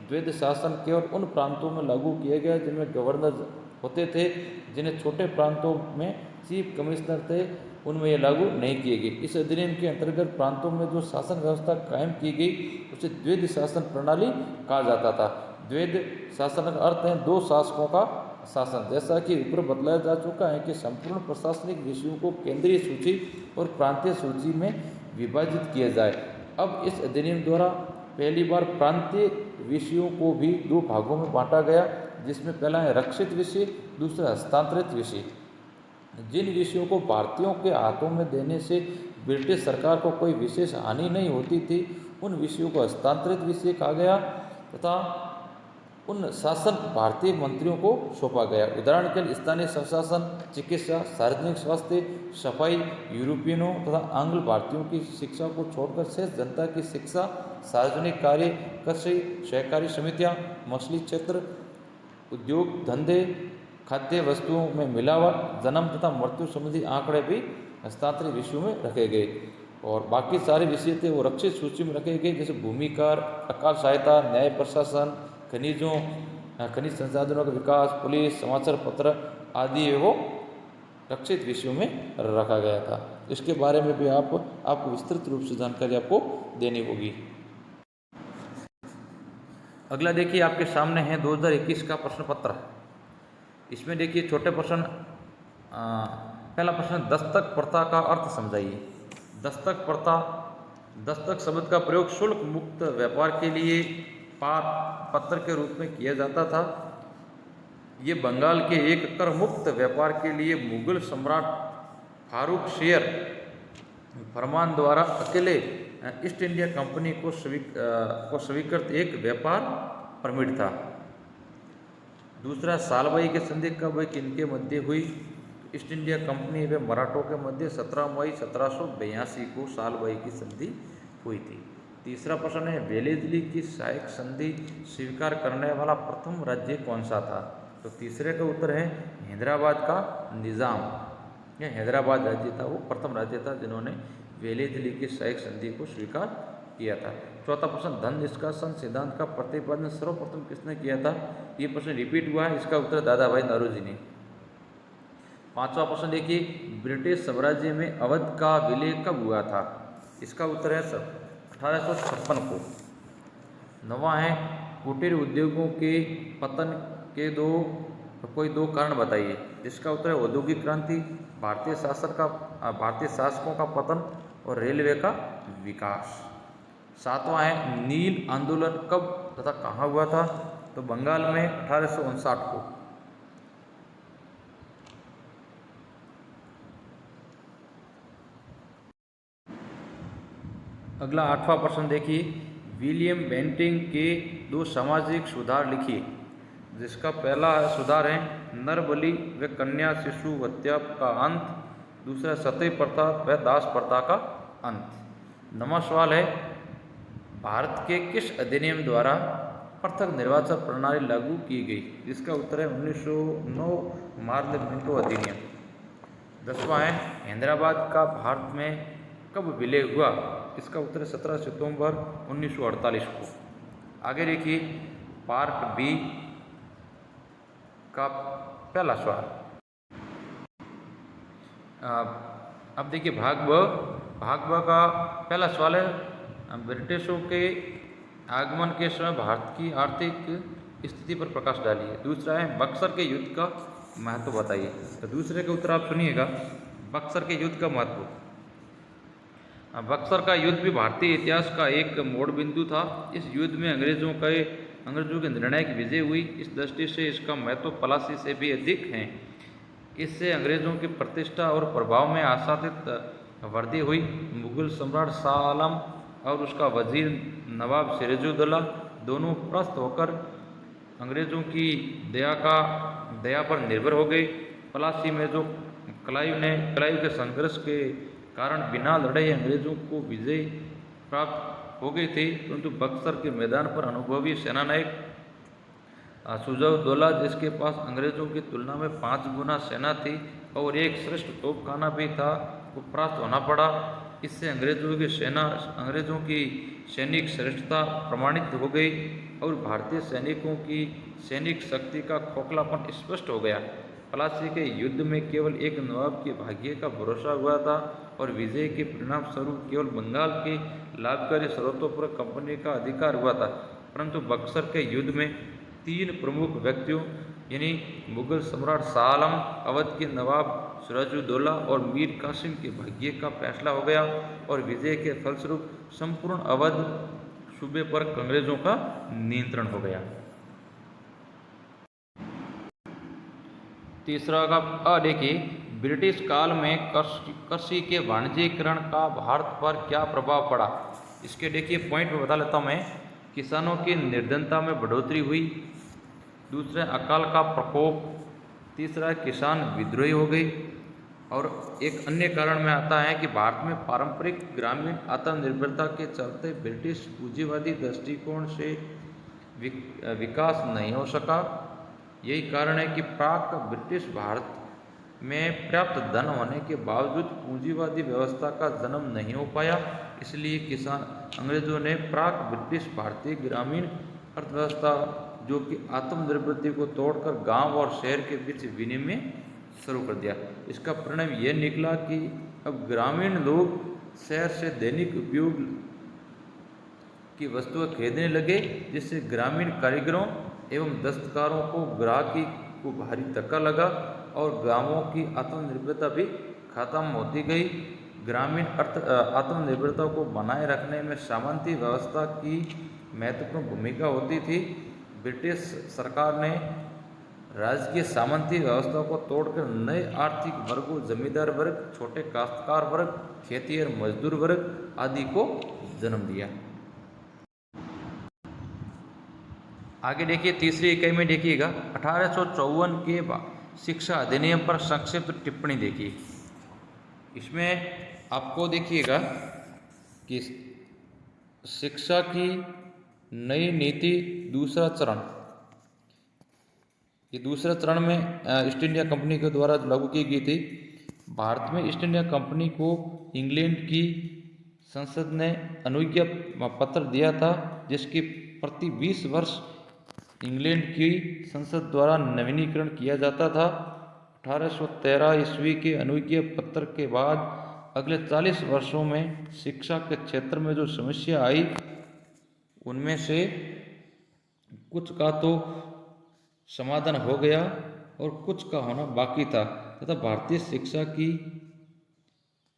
द्वैध शासन केवल उन प्रांतों में लागू किया गया जिनमें गवर्नर होते थे। जिन्हें छोटे प्रांतों में चीफ कमिश्नर थे, उनमें ये लागू नहीं किए गए। इस अधिनियम के अंतर्गत प्रांतों में जो शासन व्यवस्था कायम की गई उसे द्वैध शासन प्रणाली कहा जाता था। द्वैध शासन का अर्थ है 2 शासकों का शासन। जैसा कि ऊपर बतलाया जा चुका है कि संपूर्ण प्रशासनिक विषयों को केंद्रीय सूची और प्रांतीय सूची में विभाजित किया जाए। अब इस अधिनियम द्वारा पहली बार प्रांतीय विषयों को भी 2 भागों में बांटा गया, जिसमें पहला है रक्षित विषय, दूसरा हस्तांतरित विषय। जिन विषयों को भारतीयों के हाथों में देने से ब्रिटिश सरकार को कोई विशेष हानि नहीं होती थी, उन विषयों को हस्तांतरित विषय कहा गया तथा उन शासन भारतीय मंत्रियों को सौंपा गया। उदाहरण के लिए स्थानीय स्वशासन, चिकित्सा, सार्वजनिक स्वास्थ्य, सफाई यूरोपियनों तथा आंग्ल भारतीयों की शिक्षा को छोड़कर शेष जनता की शिक्षा, सार्वजनिक कार्य, कृषि, सहकारी समितियां, मछली क्षेत्र, उद्योग धंधे, खाद्य वस्तुओं में मिलावट, जन्म तथा मृत्यु संबंधी आंकड़े भी हस्तांतरित विषयों में रखे गए। और बाकी सारे विषय थे वो रक्षित सूची में रखे गए, जैसे भूमि कर, अकाल सहायता, न्याय प्रशासन, खनिज संसाधनों का विकास, पुलिस, समाचार पत्र आदि वो रक्षित विषयों में रखा गया था। इसके बारे में भी आपको विस्तृत रूप से जानकारी आपको देनी होगी। अगला देखिए आपके सामने है 2021 का प्रश्न पत्र। इसमें देखिए छोटे प्रश्न, पहला प्रश्न, दस्तक प्रथा का अर्थ समझाइए। दस्तक प्रथा, दस्तक शब्द का प्रयोग शुल्क मुक्त व्यापार के लिए पत्र के रूप में किया जाता था। ये बंगाल के एक कर मुक्त व्यापार के लिए मुगल सम्राट फारूक शेर फरमान द्वारा अकेले ईस्ट इंडिया कंपनी को स्वीकृत एक व्यापार परमिट था। दूसरा, सालबाई की संधि कब किनके मध्य हुई? ईस्ट इंडिया कंपनी व मराठों के मध्य 17 मई 1782 को सालबाई की संधि हुई थी। तीसरा प्रश्न है, वेलेस्ली की सहायक संधि स्वीकार करने वाला प्रथम राज्य कौन सा था? तो तीसरे का उत्तर है हैदराबाद का निज़ाम। यह हैदराबाद राज्य था, वो प्रथम राज्य था जिन्होंने वेलेस्ली की सहायक संधि को स्वीकार किया था। चौथा प्रश्न, धन निष्कासन सिद्धांत का प्रतिपादन सर्वप्रथम किसने किया था? ये प्रश्न रिपीट हुआ है, इसका उत्तर दादा भाई नौरोजी ने। पांचवा प्रश्न देखिए, ब्रिटिश साम्राज्य में अवध का विलय कब हुआ था? इसका उत्तर है 1856 को। नवा है, कुटीर उद्योगों के पतन के कोई दो कारण बताइए। इसका उत्तर है औद्योगिक क्रांति, भारतीय शासकों का पतन और रेलवे का विकास। सातवां है, नील आंदोलन कब तथा कहाँ हुआ था? तो बंगाल में 1859 को। अगला आठवां प्रश्न देखिए, विलियम बेंटिंग के दो सामाजिक सुधार लिखिए। जिसका पहला सुधार है नर बलि व कन्या शिशु हत्या का अंत, दूसरा सती प्रथा व दास प्रथा का अंत। नवा सवाल है, भारत के किस अधिनियम द्वारा पृथक निर्वाचन प्रणाली लागू की गई? इसका उत्तर है 1909 मार्ले मिंटो अधिनियम। 10वां है, हैदराबाद का भारत में कब विलय हुआ? इसका उत्तर है 17 सितंबर 1948 को। आगे देखिए, पार्ट बी का पहला सवाल। अब देखिए भाग ब का पहला सवाल है, ब्रिटिशों के आगमन के समय भारत की आर्थिक स्थिति पर प्रकाश डालिए। दूसरा है, बक्सर के युद्ध का महत्व बताइए। तो दूसरे का उत्तर आप सुनिएगा, बक्सर के युद्ध का महत्व। बक्सर का युद्ध भी भारतीय इतिहास का एक मोड़ बिंदु था। इस युद्ध में अंग्रेजों के निर्णायक विजय हुई। इस दृष्टि से इसका महत्व पलासी से भी अधिक है। इससे अंग्रेजों की प्रतिष्ठा और प्रभाव में आशातीत वृद्धि हुई। मुगल सम्राट शाह आलम और उसका वजीर नवाब सिराजुद्दौला दोनों परास्त होकर अंग्रेजों की दया पर निर्भर हो गए। पलासी में जो क्लाइव के संघर्ष के कारण बिना लड़े अंग्रेजों को विजय प्राप्त हो गई थी, परंतु बक्सर के मैदान पर अनुभवी सेनानायक सिराजुद्दौला, जिसके पास अंग्रेजों की तुलना में 5 गुना सेना थी और एक श्रेष्ठ तोपखाना भी था, को परास्त होना पड़ा। इससे अंग्रेजों की सैनिक श्रेष्ठता प्रमाणित हो गई और भारतीय सैनिकों की सैनिक शक्ति का खोखलापन स्पष्ट हो गया। पलासी के युद्ध में केवल एक नवाब के भाग्य का भरोसा हुआ था और विजय के परिणाम स्वरूप केवल बंगाल के लाभकारी स्रोतों पर कंपनी का अधिकार हुआ था। परंतु बक्सर के युद्ध में 3 प्रमुख व्यक्तियों यानी मुगल सम्राट शाह आलम, अवध के नवाब सिराजुद्दौला और मीर कासिम के भाग्य का फैसला हो गया और विजय के फलस्वरूप संपूर्ण अवध सूबे पर अंग्रेजों का नियंत्रण हो गया। तीसरा का देखिए, ब्रिटिश काल में कृषि के वाणिज्यीकरण का भारत पर क्या प्रभाव पड़ा? इसके देखिए पॉइंट में बता लेता हूँ मैं। किसानों की निर्धनता में बढ़ोतरी हुई। दूसरा, अकाल का प्रकोप। तीसरा, किसान विद्रोही हो गई। और एक अन्य कारण में आता है कि भारत में पारंपरिक ग्रामीण आत्मनिर्भरता के चलते ब्रिटिश पूंजीवादी दृष्टिकोण से विकास नहीं हो सका। यही कारण है कि प्राक ब्रिटिश भारत में पर्याप्त धन होने के बावजूद पूंजीवादी व्यवस्था का जन्म नहीं हो पाया। इसलिए अंग्रेजों ने प्राक ब्रिटिश भारतीय ग्रामीण अर्थव्यवस्था जो कि आत्मनिर्भरता को तोड़कर गांव और शहर के बीच विनिमय शुरू कर दिया। इसका परिणाम यह निकला कि अब ग्रामीण लोग शहर से दैनिक उपयोग की वस्तुएं खरीदने लगे, जिससे ग्रामीण कारीगरों एवं दस्तकारों को ग्राहकी को भारी धक्का लगा और गांवों की आत्मनिर्भरता भी खत्म होती गई। ग्रामीण आत्मनिर्भरता को बनाए रखने में सामंती व्यवस्था की महत्वपूर्ण भूमिका होती थी। ब्रिटिश सरकार ने राज्य की सामंती व्यवस्था को तोड़कर नए आर्थिक वर्गों, जमींदार वर्ग, छोटे काश्तकार वर्ग, खेती और मजदूर वर्ग आदि को जन्म दिया। आगे देखिए, तीसरी इकाई में देखिएगा 1854 के शिक्षा अधिनियम पर संक्षिप्त टिप्पणी देखिए। इसमें आपको देखिएगा कि शिक्षा की नई नीति दूसरा चरण, ये दूसरे चरण में ईस्ट इंडिया कंपनी के द्वारा लागू की गई थी। भारत में ईस्ट इंडिया कंपनी को इंग्लैंड की संसद ने अनुज्ञा पत्र दिया था, जिसकी प्रति 20 वर्ष इंग्लैंड की संसद द्वारा नवीनीकरण किया जाता था। 1813 ईस्वी के अनुज्ञा पत्र के बाद अगले 40 वर्षों में शिक्षा के क्षेत्र में जो समस्या आई, उनमें से कुछ का तो समाधान हो गया और कुछ का होना बाकी था, तथा भारतीय शिक्षा की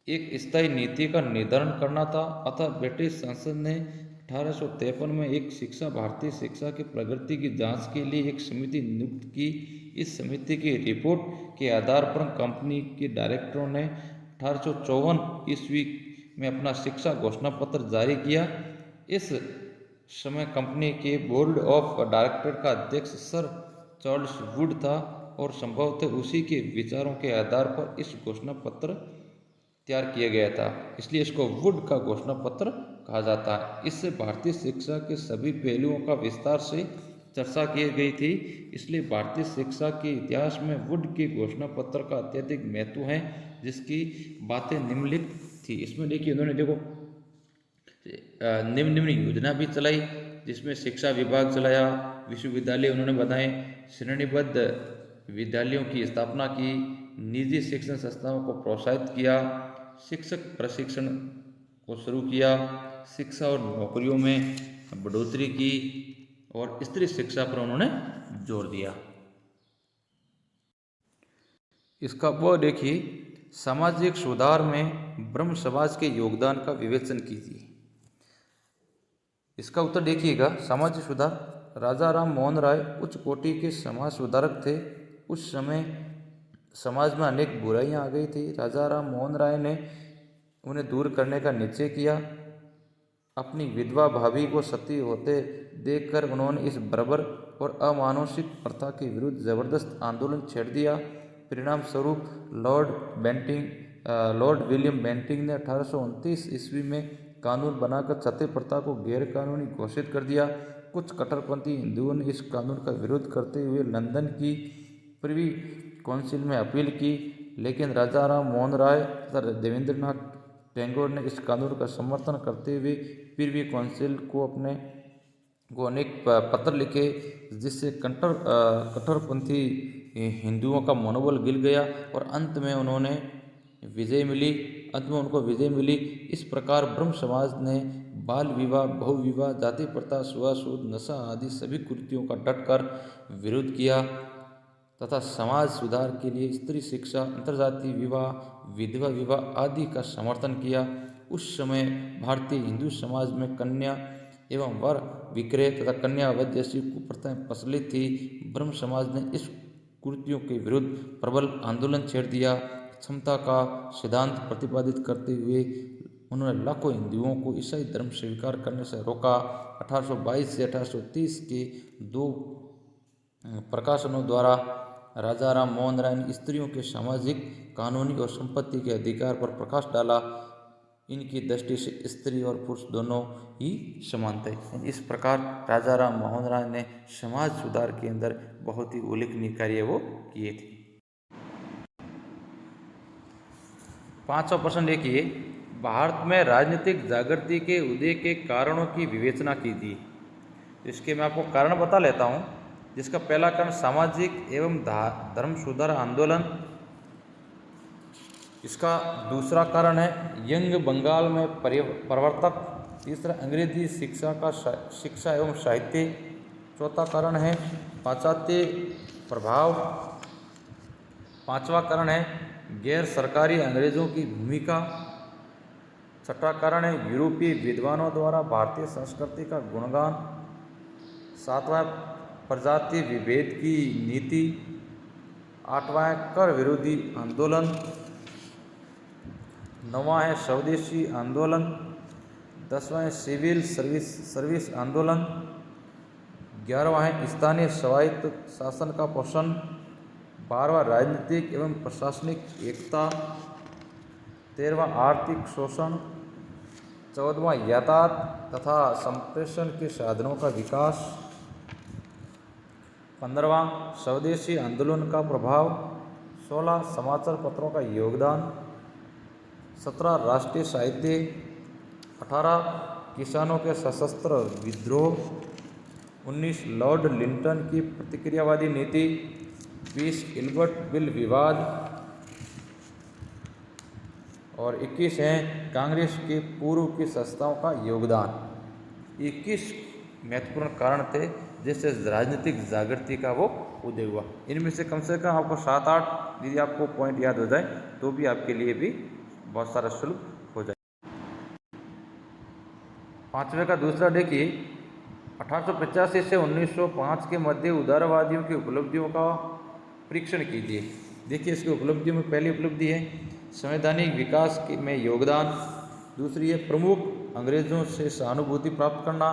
एक स्थायी नीति का निर्धारण करना था। अतः ब्रिटिश संसद ने 1853 में एक भारतीय शिक्षा की प्रगति की जांच के लिए एक समिति नियुक्त की। इस समिति की रिपोर्ट के आधार पर कंपनी के डायरेक्टरों ने 1854 ईस्वी में अपना शिक्षा घोषणा पत्र जारी किया। इस समय कंपनी के बोर्ड ऑफ डायरेक्टर का अध्यक्ष सर चार्ल्स वुड था और संभवतः उसी के विचारों के आधार पर इस घोषणा पत्र तैयार किया गया था, इसलिए इसको वुड का घोषणा पत्र कहा जाता है। इससे भारतीय शिक्षा के सभी पहलुओं का विस्तार से चर्चा की गई थी, इसलिए भारतीय शिक्षा के इतिहास में वुड के घोषणा पत्र का अत्यधिक महत्व है, जिसकी बातें निम्नलिखित थी। इसमें देखिए उन्होंने निम्न योजना भी चलाई, जिसमें शिक्षा विभाग चलाया, विश्वविद्यालय उन्होंने बनाए, श्रेणीबद्ध विद्यालयों की स्थापना की, निजी शिक्षण संस्थाओं को प्रोत्साहित किया, शिक्षक प्रशिक्षण को शुरू किया, शिक्षा और नौकरियों में बढ़ोतरी की और स्त्री शिक्षा पर उन्होंने जोर दिया। इसका वो देखिए, सामाजिक सुधार में ब्रह्म समाज के योगदान का विवेचन कीजिए। इसका उत्तर देखिएगा, सामाजिक सुधार। राजा राम मोहन राय उच्च कोटि के समाज सुधारक थे। उस समय समाज में अनेक बुराइयां आ गई थी। राजा राम मोहन राय ने उन्हें दूर करने का निश्चय किया। अपनी विधवा भाभी को सती होते देखकर उन्होंने इस बर्बर और अमानुषिक प्रथा के विरुद्ध जबरदस्त आंदोलन छेड़ दिया। परिणाम स्वरूप लॉर्ड विलियम बेंटिंग ने 1829 ईस्वी में कानून बनाकर सती प्रथा को गैर कानूनी घोषित कर दिया। कुछ कट्टरपंथी हिंदुओं ने इस कानून का विरोध करते हुए लंदन की प्रिवी काउंसिल में अपील की, लेकिन राजा राम मोहन राय तथा देवेंद्रनाथ टैगोर ने इस कानून का समर्थन करते हुए प्रिवी काउंसिल को अनेक पत्र लिखे, जिससे कट्टरपंथी हिंदुओं का मनोबल गिर गया और अंत में उनको विजय मिली। इस प्रकार ब्रह्म समाज ने बाल विवाह, बहुविवाह, जाति प्रथा, छुआछूत, नशा आदि सभी कुरीतियों का डटकर विरोध किया तथा समाज सुधार के लिए स्त्री शिक्षा, अंतर्जातीय विवाह, विधवा विवाह आदि का समर्थन किया। उस समय भारतीय हिंदू समाज में कन्या एवं वर विक्रय तथा कन्यावध जैसी कुप्रथाएं प्रचलित थी। ब्रह्म समाज ने इस कुरीतियों के विरुद्ध प्रबल आंदोलन छेड़ दिया। क्षमता का सिद्धांत प्रतिपादित करते हुए उन्होंने लाखों हिंदुओं को ईसाई धर्म स्वीकार करने से रोका। 1822 से 1830 के 2 प्रकाशनों द्वारा राजा राम मोहन राय ने स्त्रियों के सामाजिक, कानूनी और संपत्ति के अधिकार पर प्रकाश डाला। इनकी दृष्टि से स्त्री और पुरुष दोनों ही समान थे। इस प्रकार राजा राम मोहन राय ने समाज सुधार के अंदर बहुत ही उल्लेखनीय कार्य वो किए थे। 5वां प्रश्न देखिए, भारत में राजनीतिक जागृति के उदय के कारणों की विवेचना कीजिए। इसके मैं आपको कारण बता लेता हूँ। जिसका पहला कारण सामाजिक एवं धर्म सुधार आंदोलन। इसका दूसरा कारण है यंग बंगाल में प्रवर्तक। तीसरा अंग्रेजी शिक्षा एवं साहित्य। चौथा कारण है पाश्चात्य प्रभाव। 5वां कारण है गैर सरकारी अंग्रेजों की भूमिका। 6वां कारण है यूरोपीय विद्वानों द्वारा भारतीय संस्कृति का गुणगान। 7वां प्रजाति विभेद की नीति। 8वां है कर विरोधी आंदोलन। 9वां है स्वदेशी आंदोलन। 10वां है सिविल सर्विस आंदोलन। 11वां है स्थानीय स्वायत्त शासन का पोषण। 12वां राजनीतिक एवं प्रशासनिक एकता। 13वां आर्थिक शोषण। 14वां यातायात तथा संप्रेषण के साधनों का विकास। 15वां स्वदेशी आंदोलन का प्रभाव। 16 समाचार पत्रों का योगदान। 17 राष्ट्रीय साहित्य। 18 किसानों के सशस्त्र विद्रोह, 19 लॉर्ड लिंटन की प्रतिक्रियावादी नीति, 20 इल्बर्ट बिल विवाद और 21 हैं कांग्रेस के पूर्व की संस्थाओं का योगदान। 21 महत्वपूर्ण कारण थे जिससे राजनीतिक जागृति का वो उदय हुआ। इनमें से कम आपको 7-8 यदि आपको पॉइंट याद हो जाए तो भी आपके लिए भी बहुत सारा सुलभ हो जाए। पांचवें का दूसरा देखिए, 1885 से 1905 के मध्य उदारवादियों की उपलब्धियों का परीक्षण कीजिए। देखिए इसकी उपलब्धियों में पहली उपलब्धि है संवैधानिक विकास में योगदान, दूसरी है प्रमुख अंग्रेजों से सहानुभूति प्राप्त करना,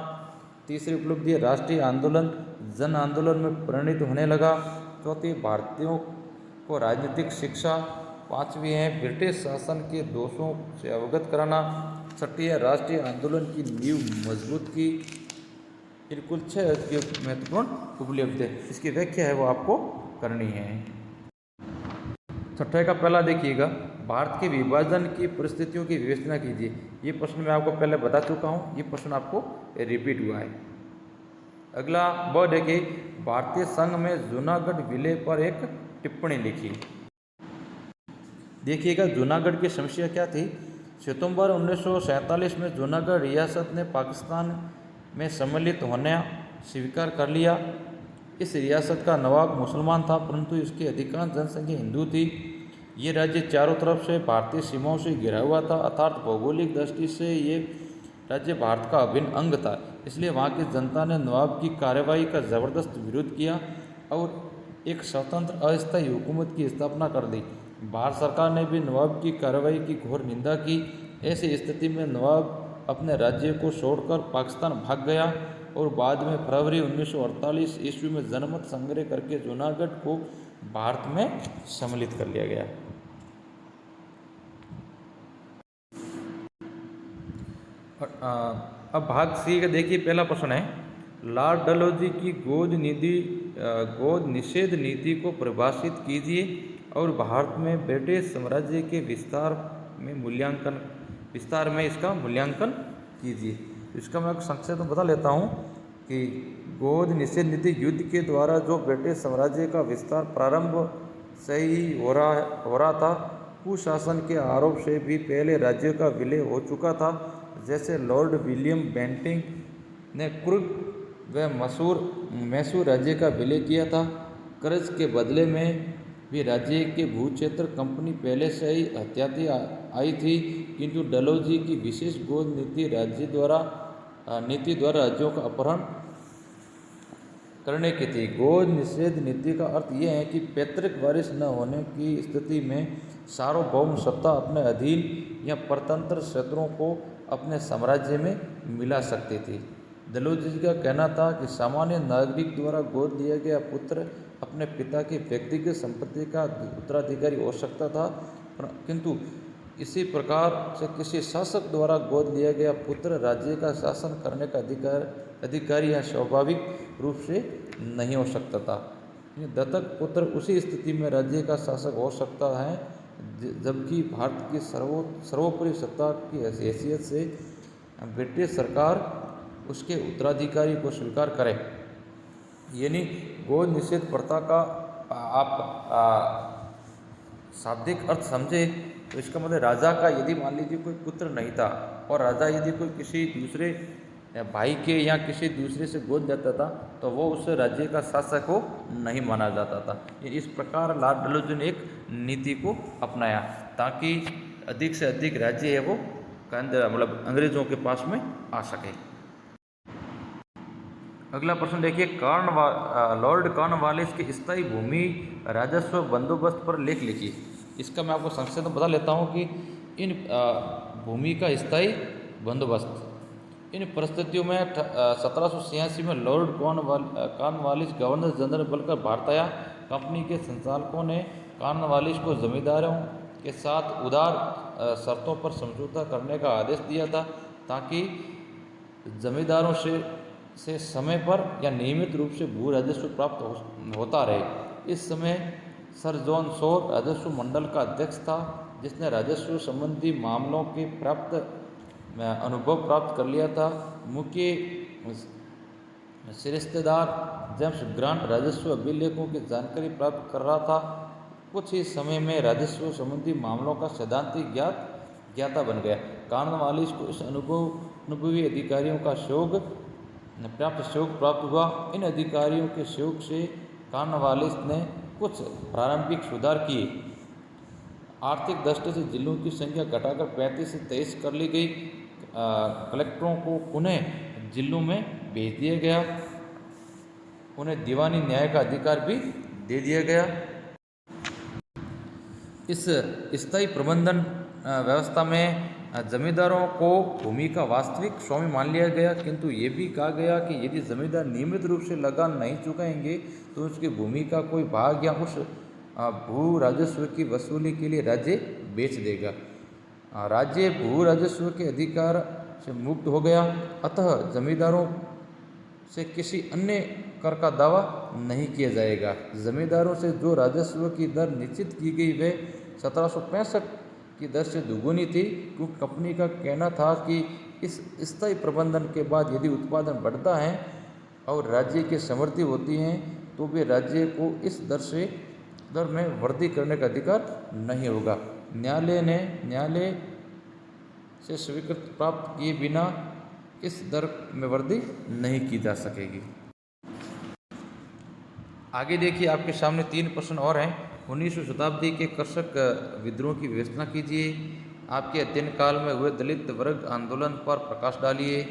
तीसरी उपलब्धि है राष्ट्रीय आंदोलन जन आंदोलन में परिणित होने लगा, चौथी भारतीयों को राजनीतिक शिक्षा, पांचवी है ब्रिटिश शासन के दोषों से अवगत कराना, छठी है राष्ट्रीय आंदोलन की नींव मजबूत की। इन कुल 6 महत्वपूर्ण उपलब्धि है, इसकी व्याख्या है वो आपको करनी है। छठे का पहला देखिएगा, भारत के विभाजन की परिस्थितियों की विवेचना कीजिए। ये प्रश्न मैं आपको पहले बता चुका हूँ, ये प्रश्न आपको रिपीट हुआ है। अगला ब देखिए, भारतीय संघ में जूनागढ़ विलय पर एक टिप्पणी लिखी। देखिएगा जूनागढ़ की समस्या क्या थी। सितंबर 1947 में जूनागढ़ रियासत ने पाकिस्तान में सम्मिलित होना स्वीकार कर लिया। इस रियासत का नवाब मुसलमान था परंतु इसकी अधिकांश जनसंख्या हिंदू थी। ये राज्य चारों तरफ से भारतीय सीमाओं से घिरा हुआ था, अर्थात भौगोलिक दृष्टि से ये राज्य भारत का अभिन्न अंग था। इसलिए वहाँ की जनता ने नवाब की कार्रवाई का ज़बरदस्त विरोध किया और एक स्वतंत्र अस्थायी हुकूमत की स्थापना कर दी। भारत सरकार ने भी नवाब की कार्रवाई की घोर निंदा की। ऐसी स्थिति में नवाब अपने राज्य को छोड़कर पाकिस्तान भाग गया और बाद में फरवरी 1948 ईस्वी में जनमत संग्रह करके जूनागढ़ को भारत में सम्मिलित कर लिया गया। अब भाग सी का देखिए, पहला प्रश्न है, लॉर्ड डलहौजी की गोद निषेध नीति को परिभाषित कीजिए और भारत में ब्रिटिश साम्राज्य के विस्तार में इसका मूल्यांकन कीजिए। इसका मैं संक्षेप में बता लेता हूँ कि गोद निषेध नीति युद्ध के द्वारा जो ब्रिटिश साम्राज्य का विस्तार प्रारंभ से ही हो रहा था, कुशासन के आरोप से भी पहले राज्यों का विलय हो चुका था। जैसे लॉर्ड विलियम बेंटिंग ने कुर्ग व मैसूर राज्य का विलय किया था। कर्ज के बदले में भी राज्य के भूक्षेत्र कंपनी पहले से ही हथियाती आई थी, किंतु डलहौजी की विशेष गोद नीति द्वारा राज्यों का अपहरण करने की थी। गोद निषेध नीति का अर्थ यह है कि पैतृक वारिस न होने की स्थिति में सार्वभौम सत्ता अपने अधीन या परतंत्र क्षेत्रों को अपने साम्राज्य में मिला सकती थी। डलहौजी का कहना था कि सामान्य नागरिक द्वारा गोद लिया गया पुत्र अपने पिता की व्यक्तिगत संपत्ति का उत्तराधिकारी हो सकता था, किंतु इसी प्रकार से किसी शासक द्वारा गोद लिया गया पुत्र राज्य का शासन करने का अधिकारी या स्वाभाविक रूप से नहीं हो सकता था। दत्तक पुत्र उसी स्थिति में राज्य का शासक हो सकता है जबकि भारत की सर्वोपरि सत्ता की हैसियत से ब्रिटिश सरकार उसके उत्तराधिकारी को स्वीकार करे। यानी गोद निषेध प्रथा का आप शाब्दिक अर्थ समझे तो इसका मतलब राजा का यदि मान लीजिए कोई पुत्र नहीं था और राजा यदि कोई किसी दूसरे भाई के या किसी दूसरे से गोद लेता था तो वो उस राज्य का शासक को नहीं माना जाता था। इस प्रकार लॉर्ड डलहौजी ने एक नीति को अपनाया ताकि अधिक से अधिक राज्य है वो मतलब अंग्रेजों के पास में आ सके। अगला प्रश्न देखिए, लॉर्ड कॉर्नवालिस के स्थायी भूमि राजस्व बंदोबस्त पर लेख लिखिए। इसका मैं आपको संक्षेप में बता लेता हूँ कि इन भूमि का स्थायी बंदोबस्त इन परिस्थितियों में 1786 में लॉर्ड कॉर्नवालिस गवर्नर जनरल बनकर भारत आया। कंपनी के संचालकों ने कॉर्नवालिस को जमींदारों के साथ उदार शर्तों पर समझौता करने का आदेश दिया था ताकि जमींदारों से समय पर या नियमित रूप से भू राजस्व प्राप्त होता रहे। इस समय सर जॉन शोर राजस्व मंडल का अध्यक्ष था जिसने राजस्व संबंधी मामलों के प्राप्त अनुभव प्राप्त कर लिया था। मुख्य रिश्तेदार जेम्स ग्रांट राजस्व अभिलेखों की जानकारी प्राप्त कर रहा था। कुछ ही समय में राजस्व संबंधी मामलों का सैद्धांतिक ज्ञाता बन गया। कॉर्नवालिस को इस अनुभवी अधिकारियों का सहयोग प्राप्त हुआ। इन अधिकारियों के सहयोग से कॉर्नवालिस ने कुछ प्रारंभिक सुधार किए। आर्थिक दृष्टि से जिलों की संख्या घटाकर 35 से 23 कर ली गई। कलेक्टरों को पुनः जिलों में भेज दिया गया। उन्हें दीवानी न्याय का अधिकार भी दे दिया गया। इस स्थायी प्रबंधन व्यवस्था में जमींदारों को भूमि का वास्तविक स्वामी मान लिया गया, किंतु ये भी कहा गया कि यदि जमींदार नियमित रूप से लगान नहीं चुकाएंगे तो उसकी भूमि का कोई भाग या उस भू राजस्व की वसूली के लिए राज्य बेच देगा। राज्य भू राजस्व के अधिकार से मुक्त हो गया। अतः जमींदारों से किसी अन्य कर का दावा नहीं किया जाएगा। जमींदारों से जो राजस्व की दर निश्चित की गई वह 1765 की दर से दुगुनी थी, क्योंकि कंपनी का कहना था कि इस स्थायी प्रबंधन के बाद यदि उत्पादन बढ़ता है और राज्य की समृद्धि होती है तो वे राज्य को इस दर में वृद्धि करने का अधिकार नहीं होगा। न्यायालय से स्वीकृति प्राप्त किए बिना इस दर में वृद्धि नहीं की जा सकेगी। आगे देखिए, आपके सामने 3 प्रश्न और हैं। 19वीं शताब्दी के कृषक विद्रोह की विवेचना कीजिए। आपके अध्ययन काल में हुए दलित वर्ग आंदोलन पर प्रकाश डालिए।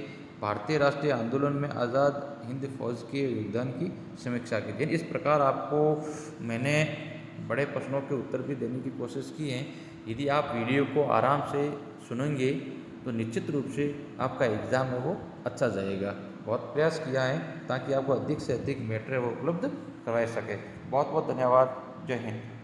भारतीय राष्ट्रीय आंदोलन में आज़ाद हिंद फौज के योगदान की समीक्षा कीजिए। इस प्रकार आपको मैंने बड़े प्रश्नों के उत्तर भी देने की कोशिश की है। यदि आप वीडियो को आराम से सुनेंगे तो निश्चित रूप से आपका एग्ज़ाम है वो अच्छा जाएगा। बहुत प्रयास किया है ताकि आपको अधिक से अधिक मैटेरियल उपलब्ध करवा सके। बहुत बहुत धन्यवाद। जय हिंद।